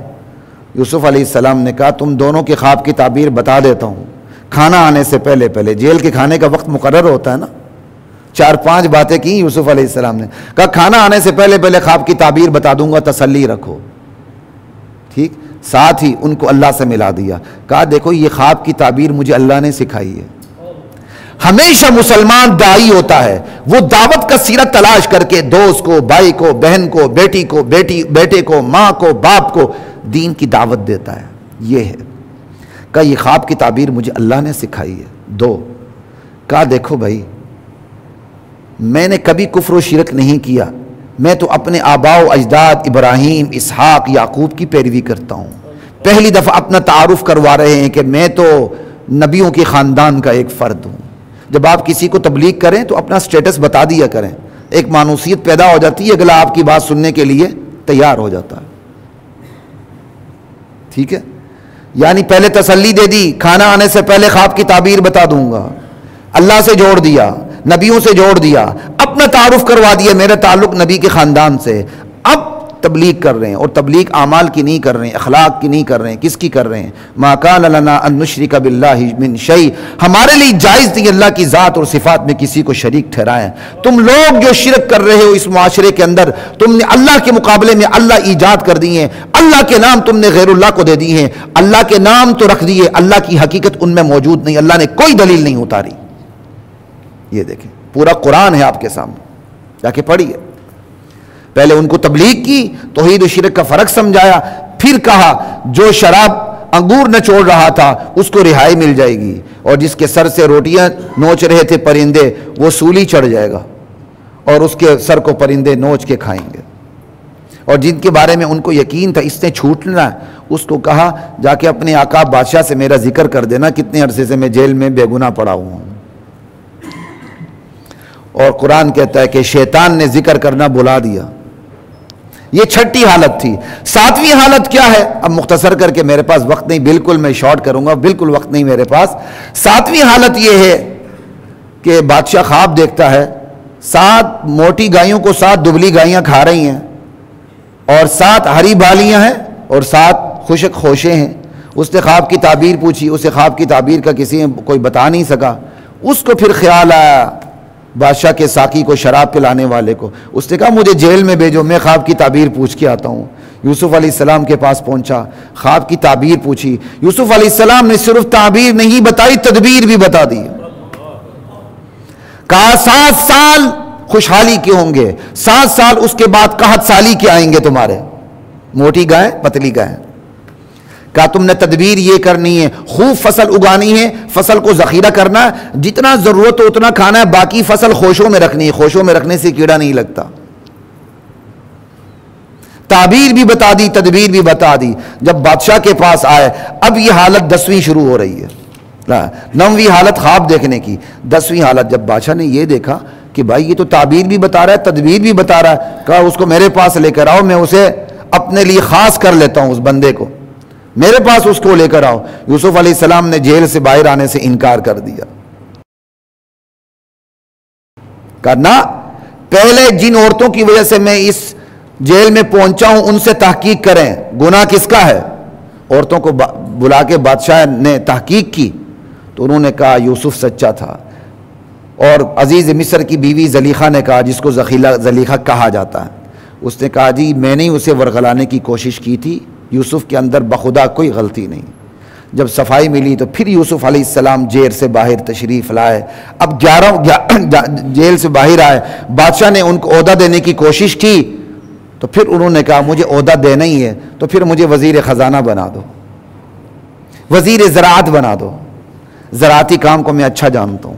یوسف علیہ السلام نے کہا تم دونوں کے خواب کی تعبیر بتا دیتا ہوں، کھانا آنے سے پہلے پہلے، جیل کے کھانے کا وقت مقرر ہوتا ہے نا، 4-5 باتیں کی یوسف علیہ السلام نے، کہا کھانا آنے سے پہلے پہلے خواب کی تعبیر بتا دوں گا، تسلی رکھو۔ ٹھیک، ساتھ ہی ان کو اللہ سے ملا دیا، کہا دیکھو یہ خواب کی تعبیر مجھے اللہ نے سکھائی ہے۔ ہمیشہ مسلمان داعی ہوتا ہے، وہ دعوت کا سیرت تلاش کر کے دوست کو، بھائی کو، بہن کو، بیٹی کو، بیٹے کو، ماں کو، باپ کو دین کی دعوت دیتا ہے۔ یہ ہے کہ یہ خواب کی تعبیر مجھے اللہ نے سکھائی ہے۔ 2، کہا دیکھو بھائی میں نے کبھی کفر و شرک نہیں کیا، میں تو اپنے آباء و اجداد ابراہیم، اسحاق، یعقوب کی پیروی کرتا ہوں۔ پہلی دفعہ اپنا تعارف کروا رہے ہیں کہ میں تو نبیوں کے خاندان کا ایک فرد ہوں۔ جب آپ کسی کو تبلیغ کریں تو اپنا سٹیٹس بتا دیا کریں، ایک مانوسیت پیدا ہو جاتی ہے، اگلا آپ کی بات سننے کے لیے تیار ہو جاتا ہے۔ ٹھیک ہے، یعنی پہلے تسلی دے دی، کھانا آنے سے پہلے خواب کی تعبیر بتا دوں گا، اللہ سے جوڑ دیا، نبیوں سے جوڑ دیا، اپنا تعارف کروا دیا، میرا تعلق نبی کے خاندان سے۔ اب تبلیغ کر رہے ہیں، اور تبلیغ اعمال کی نہیں کر رہے ہیں، اخلاق کی نہیں کر رہے ہیں، کس کی کر رہے ہیں؟ ما کان لنا ان نشرک باللہ من شیء، ہمارے لیے جائز نہیں اللہ کی ذات اور صفات میں کسی کو شریک ٹھہرائیں۔ تم لوگ جو شرک کر رہے ہو اس معاشرے کے اندر، تم نے اللہ کے مقابلے میں اللہ ایجاد کر دی ہیں، اللہ کے نام تم نے غیر اللہ کو دے دی ہیں، اللہ کے نام تو رکھ دیے، اللہ کی حقیقت ان میں موجود نہیں، اللہ نے کوئی دلیل نہیں اتاری۔ یہ دیکھیں پورا قرآن ہے آپ کے سامنے، جا کے پڑھیے۔ پہلے ان کو تبلیغ کی، توحید و شرک کا فرق سمجھایا، پھر کہا جو شراب انگور نچوڑ رہا تھا اس کو رہائی مل جائے گی، اور جس کے سر سے روٹیاں نوچ رہے تھے پرندے وہ سولی چڑھ جائے گا اور اس کے سر کو پرندے نوچ کے کھائیں گے، اور جن کے بارے میں ان کو یقین تھا اس نے چھوٹنا ہے، اس کو کہا جا کے اپنے آقا بادشاہ سے میرا ذکر کر دینا کتنے عرصے سے میں جیل میں بے گناہ پڑا ہوا ہوں۔ اور قرآن کہتا ہے کہ شیطان نے ذکر کرنا بلا دیا۔ یہ 6ٹھی حالت تھی۔ 7ویں حالت کیا ہے؟ اب مختصر کر کے، میرے پاس وقت نہیں، بالکل میں شارٹ کروں گا، بالکل وقت نہیں میرے پاس۔ 7ویں حالت یہ ہے کہ بادشاہ خواب دیکھتا ہے، 7 موٹی گائیوں کو 7 دبلی گائیاں کھا رہی ہیں، اور 7 ہری بالیاں ہیں اور 7 خشک خوشے ہیں۔ اس نے خواب کی تعبیر پوچھی، اسے خواب کی تعبیر کا کسی نے کوئی بتا نہیں سکا۔ اس کو پھر خیال آیا بادشاہ کے ساقی کو، شراب پلانے والے کو، اس نے کہا مجھے جیل میں بھیجو، میں خواب کی تعبیر پوچھ کے آتا ہوں۔ یوسف علیہ السلام کے پاس پہنچا، خواب کی تعبیر پوچھی۔ یوسف علیہ السلام نے صرف تعبیر نہیں بتائی، تدبیر بھی بتا دی۔ کہا 7 سال خوشحالی کے ہوں گے، 7 سال اس کے بعد قحط سالی کے آئیں گے تمہارے، موٹی گائے پتلی گائے۔ کہا تم نے تدبیر یہ کرنی ہے، خوب فصل اگانی ہے، فصل کو ذخیرہ کرنا ہے، جتنا ضرورت ہو اتنا کھانا ہے، باقی فصل خوشوں میں رکھنی ہے، خوشوں میں رکھنے سے کیڑا نہیں لگتا۔ تعبیر بھی بتا دی، تدبیر بھی بتا دی۔ جب بادشاہ کے پاس آئے، اب یہ حالت 10ویں شروع ہو رہی ہے، 9ویں حالت خواب دیکھنے کی، 10ویں حالت جب بادشاہ نے یہ دیکھا کہ بھائی یہ تو تعبیر بھی بتا رہا ہے، تدبیر بھی بتا رہا ہے، کہا اس کو میرے پاس لے کر آؤ، میں اسے اپنے لیے خاص کر لیتا ہوں، اس بندے کو میرے پاس اس کو لے کر آؤ۔ یوسف علیہ السلام نے جیل سے باہر آنے سے انکار کر دیا، کہا نہ، پہلے جن عورتوں کی وجہ سے میں اس جیل میں پہنچا ہوں ان سے تحقیق کریں، گناہ کس کا ہے، عورتوں کو بلا کے بادشاہ نے تحقیق کی تو انہوں نے کہا یوسف سچا تھا. اور عزیز مصر کی بیوی زلیخا نے کہا، جس کو زلیخا کہا جاتا ہے، اس نے کہا جی میں نے اسے ورغلانے کی کوشش کی تھی، یوسف کے اندر بخدا کوئی غلطی نہیں. جب صفائی ملی تو پھر یوسف علیہ السلام جیل سے باہر تشریف لائے. اب 11 جیل سے باہر آئے، بادشاہ نے ان کو عہدہ دینے کی کوشش کی تو پھر انہوں نے کہا مجھے عہدہ دینا ہی ہے تو پھر مجھے وزیر خزانہ بنا دو، وزیر زراعت بنا دو، زراعتی کام کو میں اچھا جانتا ہوں.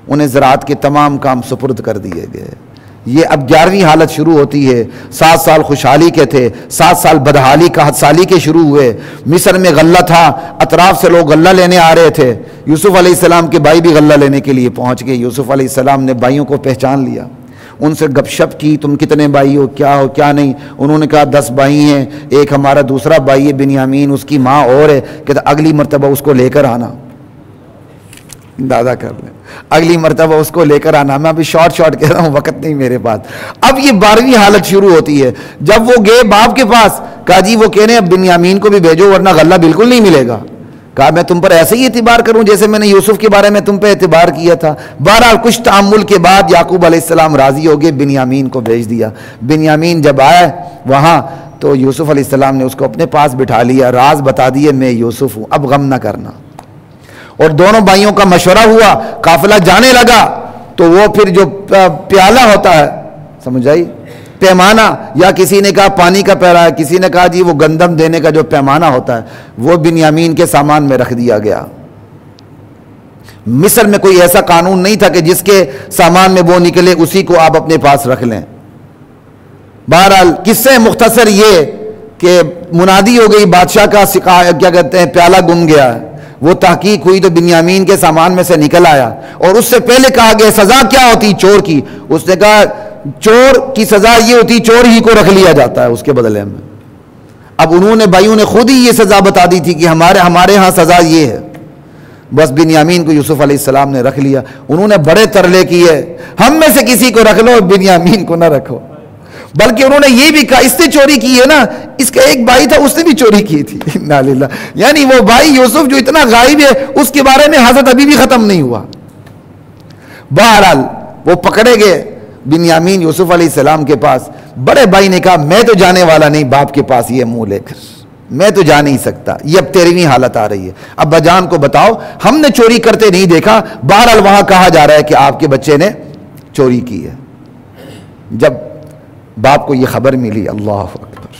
انہیں زراعت کے تمام کام سپرد کر دیے گئے. یہ اب 11ویں حالت شروع ہوتی ہے. 7 سال خوشحالی کے تھے، 7 سال بدحالی کا سالی کے شروع ہوئے. مصر میں غلہ تھا، اطراف سے لوگ غلہ لینے آ رہے تھے. یوسف علیہ السلام کے بھائی بھی غلہ لینے کے لیے پہنچ گئے. یوسف علیہ السلام نے بھائیوں کو پہچان لیا، ان سے گپ شپ کی، تم کتنے بھائی ہو کیا نہیں. انہوں نے کہا 10 بھائی ہیں، ایک ہمارا دوسرا بھائی ہے بنیامین، اس کی ماں اور ہے، کہتا اگلی مرتبہ اس کو لے کر آنا. دادا کر لیں، اگلی مرتبہ اس کو لے کر آنا. میں ابھی شارٹ کہہ رہا ہوں، وقت نہیں میرے پاس. اب یہ 12ویں حالت شروع ہوتی ہے. جب وہ گئے باپ کے پاس، کہا جی وہ کہہ رہے ہیں اب بنیامین کو بھی بھیجو ورنہ غلہ بالکل نہیں ملے گا. کہا میں تم پر ایسے ہی اعتبار کروں جیسے میں نے یوسف کے بارے میں تم پہ اعتبار کیا تھا. بہرحال کچھ تعامل کے بعد یعقوب علیہ السلام راضی ہو گئے، بنیامین کو بھیج دیا. بنیامین جب آئے وہاں تو یوسف علیہ السلام نے اس کو اپنے پاس بٹھا لیا، راز بتا دیے میں یوسف ہوں، اب غم نہ کرنا. اور دونوں بھائیوں کا مشورہ ہوا، قافلہ جانے لگا تو وہ پھر جو پیالہ ہوتا ہے، سمجھ آئی، پیمانہ، یا کسی نے کہا پانی کا پیالہ ہے، کسی نے کہا جی وہ گندم دینے کا جو پیمانہ ہوتا ہے، وہ بنیامین کے سامان میں رکھ دیا گیا. مصر میں کوئی ایسا قانون نہیں تھا کہ جس کے سامان میں وہ نکلے اسی کو آپ اپنے پاس رکھ لیں. بہرحال قصے مختصر یہ کہ منادی ہو گئی بادشاہ کا، کیا کہتے ہیں پیالہ گم گیا ہے. وہ تحقیق ہوئی تو بنیامین کے سامان میں سے نکل آیا. اور اس سے پہلے کہا گیا سزا کیا ہوتی چور کی. اس نے کہا چور کی سزا یہ ہوتی چور ہی کو رکھ لیا جاتا ہے اس کے بدلے میں. اب انہوں نے بھائیوں نے خود ہی یہ سزا بتا دی تھی کہ ہمارے ہاں سزا یہ ہے. بس بنیامین کو یوسف علیہ السلام نے رکھ لیا. انہوں نے بڑے ترلے کیے، ہم میں سے کسی کو رکھ لو، بنیامین کو نہ رکھو. بلکہ انہوں نے یہ بھی کہا اس نے چوری کی ہے نا، اس کا ایک بھائی تھا اس نے بھی چوری کی تھی. انا للہ، یعنی وہ بھائی یوسف جو اتنا غائب ہے اس کے بارے میں حضرت ابھی بھی ختم نہیں ہوا. بہرحال وہ پکڑے گئے. بنیامین یوسف علیہ السلام کے پاس، بڑے بھائی نے کہا میں تو جانے والا نہیں باپ کے پاس یہ منہ لے کر، میں تو جا نہیں سکتا. یہ اب 13ویں حالت آ رہی ہے. ابا جان کو بتاؤ ہم نے چوری کرتے نہیں دیکھا. بہرحال وہاں کہا جا رہا ہے کہ آپ کے بچے نے چوری کی ہے. جب باپ کو یہ خبر ملی، اللہ اکبر،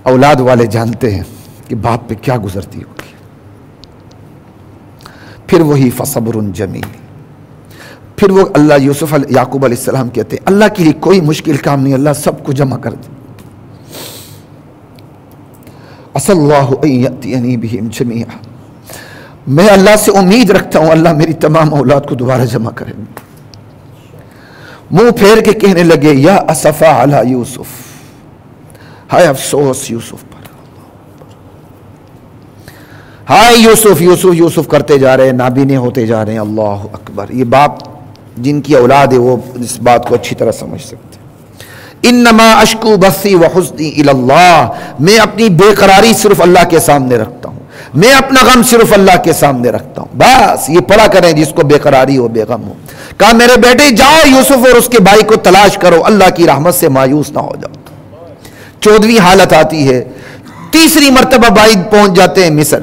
اولاد والے جانتے ہیں کہ باپ پہ کیا گزرتی ہوگی. پھر وہی فصبر جمیل. پھر وہ اللہ یعقوب علیہ السلام کہتے ہیں اللہ کے لیے کوئی مشکل کام نہیں، اللہ سب کو جمع کر دے. عسى اللہ ان یأتینی بہم جمیعا، میں اللہ سے امید رکھتا ہوں اللہ میری تمام اولاد کو دوبارہ جمع کرے. منہ پھیر کے کہنے لگے یا اسفا علی یوسف، ہائے افسوس یوسف پر، ہائے یوسف یوسف یوسف کرتے جا رہے ہیں، نابینے ہوتے جا رہے ہیں. اللہ اکبر. یہ باپ جن کی اولاد ہے وہ اس بات کو اچھی طرح سمجھ سکتے ہیں. انما اشکو بثی وحزنی الی اللہ، میں اپنی بے قراری صرف اللہ کے سامنے رکھتا ہوں، میں اپنا غم صرف اللہ کے سامنے رکھتا ہوں. بس یہ پڑھا کریں جس کو بے قراری ہو، بے غم ہو. کہا میرے بیٹے جاؤ یوسف اور اس کے بھائی کو تلاش کرو، اللہ کی رحمت سے مایوس نہ ہو جاؤ. 14ویں حالت آتی ہے. تیسری مرتبہ بھائی پہنچ جاتے ہیں مصر.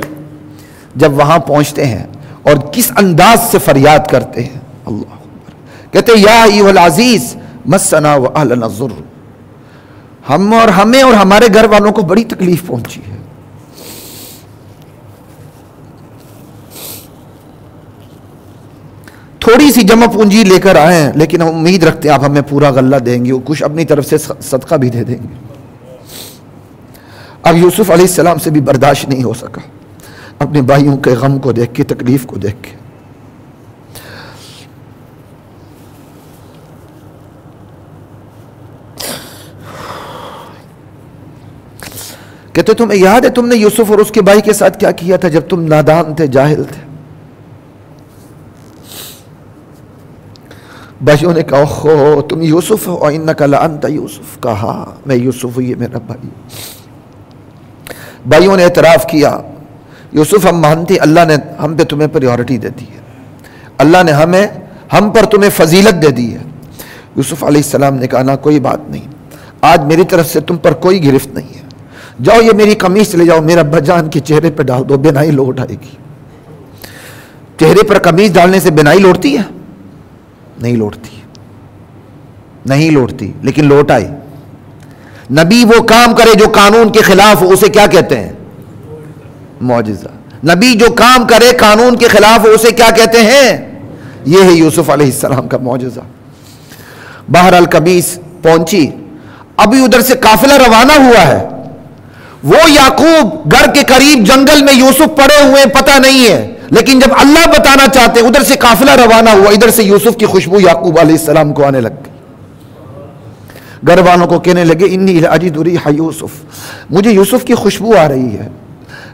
جب وہاں پہنچتے ہیں اور کس انداز سے فریاد کرتے ہیں، اللہ اکبر. کہتے ہیں یا ایھا العزیز مسنا واہلنا الضر، ہمیں اور ہمارے گھر والوں کو بڑی تکلیف پہنچی ہے. تھوڑی سی جمع پونجی لے کر آئے ہیں لیکن ہم امید رکھتے ہیں آپ ہمیں پورا غلہ دیں گے، کچھ اپنی طرف سے صدقہ بھی دے دیں گے. اب یوسف علیہ السلام سے بھی برداشت نہیں ہو سکا اپنے بھائیوں کے غم کو دیکھ کے، تکلیف کو دیکھ کے. کہتے تمہیں یاد ہے تم نے یوسف اور اس کے بھائی کے ساتھ کیا کیا تھا جب تم نادان تھے، جاہل تھے؟ بھائیوں نے کہا اوہ تم یوسف ہو، انک لانت یوسف، کہا میں یوسف ہوں، یہ میرا بھائی۔ بھائیوں نے اعتراف کیا یوسف ہم مانتے اللہ نے ہم پہ تمہیں پریورٹی دے دی ہے، اللہ نے ہم پر تمہیں فضیلت دے دی ہے۔ یوسف علیہ السلام نے کہا نہ کوئی بات نہیں، آج میری طرف سے تم پر کوئی گرفت نہیں ہے، جاؤ یہ میری قمیص لے جاؤ، میرا ابا جان کے چہرے پہ ڈال دو، بینائی لوٹ آئے گی۔ چہرے پر قمیص ڈالنے سے بینائی لوٹتی ہے؟ نہیں لوٹتی، نہیں لوٹتی، لیکن لوٹ آئی۔ نبی وہ کام کرے جو قانون کے خلاف ہو، اسے کیا کہتے ہیں؟ معجزہ۔ نبی جو کام کرے قانون کے خلاف ہو، اسے کیا کہتے ہیں؟ یہ ہے یوسف علیہ السلام کا معجزہ۔ بہرحال قمیص پہنچی، ابھی ادھر سے قافلہ روانہ ہوا ہے، وہ یعقوب گھر کے قریب جنگل میں یوسف پڑے ہوئے پتہ نہیں ہے، لیکن جب اللہ بتانا چاہتے ادھر سے قافلہ روانہ ہوا، ادھر سے یوسف کی خوشبو یعقوب علیہ السلام کو آنے لگ گئی۔ گھر والوں کو کہنے لگے انی لاجد ریح یوسف، مجھے یوسف کی خوشبو آ رہی ہے،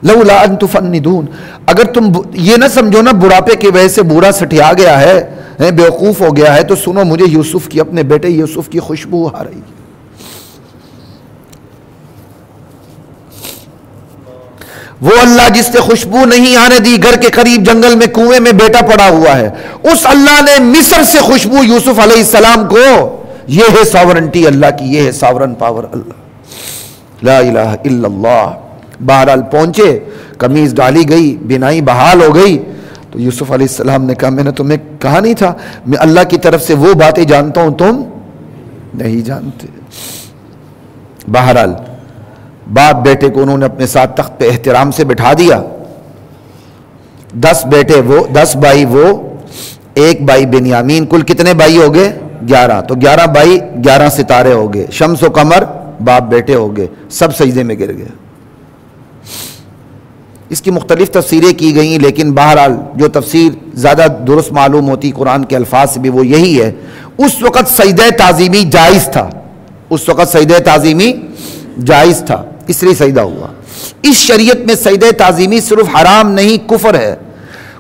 لولا ان تفندون، اگر تم یہ نہ سمجھو نا بڑھاپے کی وجہ سے بوڑھا سٹیا گیا ہے، بیوقوف ہو گیا ہے، تو سنو مجھے یوسف کی، اپنے بیٹے یوسف کی خوشبو آ رہی ہے۔ وہ اللہ جس سے خوشبو نہیں آنے دی، گھر کے قریب جنگل میں کنویں میں بیٹا پڑا ہوا ہے، اس اللہ نے مصر سے خوشبو یوسف علیہ السلام کو، یہ ہے ساورنٹی اللہ کی، یہ ہے ساورن پاور اللہ، لا الہ الا اللہ۔ بہرحال پہنچے، قمیص ڈالی گئی، بینائی بحال ہو گئی، تو یوسف علیہ السلام نے کہا میں نے تمہیں کہا نہیں تھا میں اللہ کی طرف سے وہ باتیں جانتا ہوں تم نہیں جانتے۔ بہرحال باپ بیٹے کو انہوں نے اپنے ساتھ تخت پہ احترام سے بٹھا دیا، 10 بیٹے وہ، 10 بھائی وہ، 1 بھائی بنیامین، کل کتنے بھائی ہو گئے؟ 11، تو 11 بھائی 11 ستارے ہو گئے، شمس و قمر باپ بیٹے ہو گئے، سب سجدے میں گر گئے۔ اس کی مختلف تفسیریں کی گئیں، لیکن بہرحال جو تفسیر زیادہ درست معلوم ہوتی قرآن کے الفاظ سے بھی وہ یہی ہے، اس وقت سجدہ تعظیمی جائز تھا، اس وقت سجدہ تعظیمی جائز تھا، اس لیے سجدہ ہوا۔ اس شریعت میں سجدہ تعظیمی صرف حرام نہیں کفر ہے،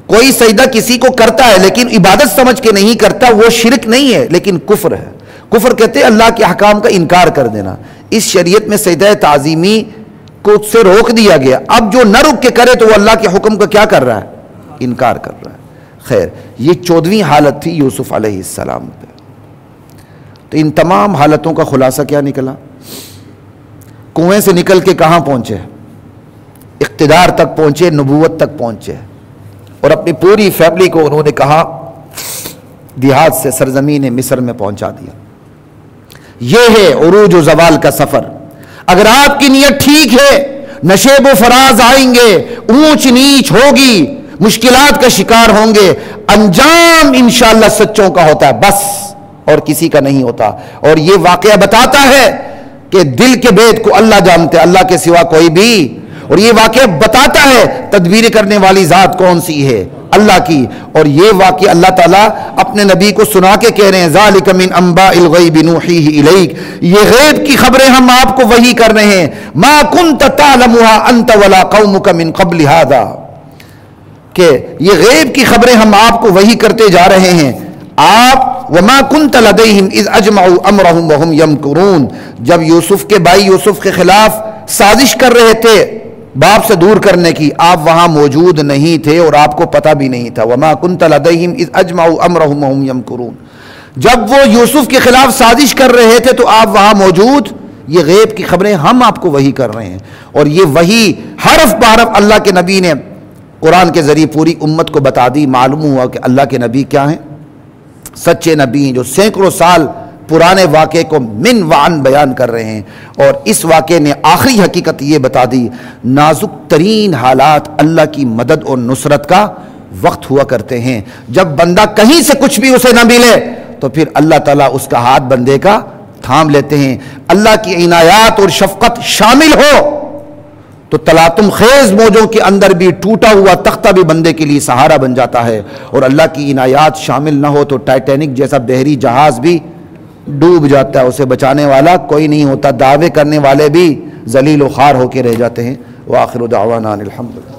کوئی سجدہ کسی کو کرتا ہے لیکن عبادت سمجھ کے نہیں کرتا، وہ شرک نہیں ہے لیکن کفر ہے۔ کفر کہتے ہیں اللہ کے احکام کا انکار کر دینا۔ اس شریعت میں سجدہ تعظیمی کو سے روک دیا گیا، اب جو نہ رک کے کرے تو وہ اللہ کے حکم کا کیا کر رہا ہے؟ انکار کر رہا ہے۔ خیر، یہ 14ویں حالت تھی یوسف علیہ السلام پہ۔ تو ان تمام حالتوں کا خلاصہ کیا نکلا؟ کنویں سے نکل کے کہاں پہنچے؟ اقتدار تک پہنچے، نبوت تک پہنچے، اور اپنی پوری فیملی کو انہوں نے کہا دیہات سے سرزمین مصر میں پہنچا دیا۔ یہ ہے عروج و زوال کا سفر۔ اگر آپ کی نیت ٹھیک ہے، نشیب و فراز آئیں گے، اونچ نیچ ہوگی، مشکلات کا شکار ہوں گے، انجام انشاءاللہ سچوں کا ہوتا ہے بس، اور کسی کا نہیں ہوتا۔ اور یہ واقعہ بتاتا ہے کہ دل کے بید کو اللہ جانتے، اللہ کے سوا کوئی بھی، اور یہ واقعہ بتاتا ہے تدبیر کرنے والی ذات کون سی ہے؟ اللہ کی۔ اور یہ واقعہ اللہ تعالیٰ اپنے نبی کو سنا کے کہہ رہے ہیں ذالک من انباء الغیب نوحیہ الیک، یہ غیب کی خبریں ہم آپ کو وحی کر رہے ہیں، ما کنت تعلمها انت ولا قومک من قبل ھذا، کہ یہ غیب کی خبریں ہم آپ کو وحی کرتے جا رہے ہیں۔ آپ وما کنت لدیہم اذ اجمعوا امرہم وہم یمکرون، جب یوسف کے بھائی یوسف کے خلاف سازش کر رہے تھے باپ سے دور کرنے کی، آپ وہاں موجود نہیں تھے اور آپ کو پتہ بھی نہیں تھا۔ وما کنت لدیہم اذ اجمعوا امرہم وہم یمکرون، جب وہ یوسف کے خلاف سازش کر رہے تھے تو آپ وہاں موجود، یہ غیب کی خبریں ہم آپ کو وحی کر رہے ہیں۔ اور یہ وحی حرف بحرف اللہ کے نبی نے قرآن کے ذریعے پوری امت کو بتا دی۔ معلوم ہوا کہ اللہ کے نبی کیا ہیں؟ سچے نبی ہیں، جو سینکڑوں سال پرانے واقعے کو من وعن بیان کر رہے ہیں۔ اور اس واقعے نے آخری حقیقت یہ بتا دی، نازک ترین حالات اللہ کی مدد اور نصرت کا وقت ہوا کرتے ہیں۔ جب بندہ کہیں سے کچھ بھی اسے نہ ملے تو پھر اللہ تعالیٰ اس کا ہاتھ بندے کا تھام لیتے ہیں۔ اللہ کی عنایات اور شفقت شامل ہو تو تلاطم خیز موجوں کے اندر بھی ٹوٹا ہوا تختہ بھی بندے کے لیے سہارا بن جاتا ہے، اور اللہ کی عنایات شامل نہ ہو تو ٹائٹینک جیسا بحری جہاز بھی ڈوب جاتا ہے، اسے بچانے والا کوئی نہیں ہوتا، دعوے کرنے والے بھی ذلیل و خوار ہو کے رہ جاتے ہیں۔ وآخر دعوانا الحمدللہ۔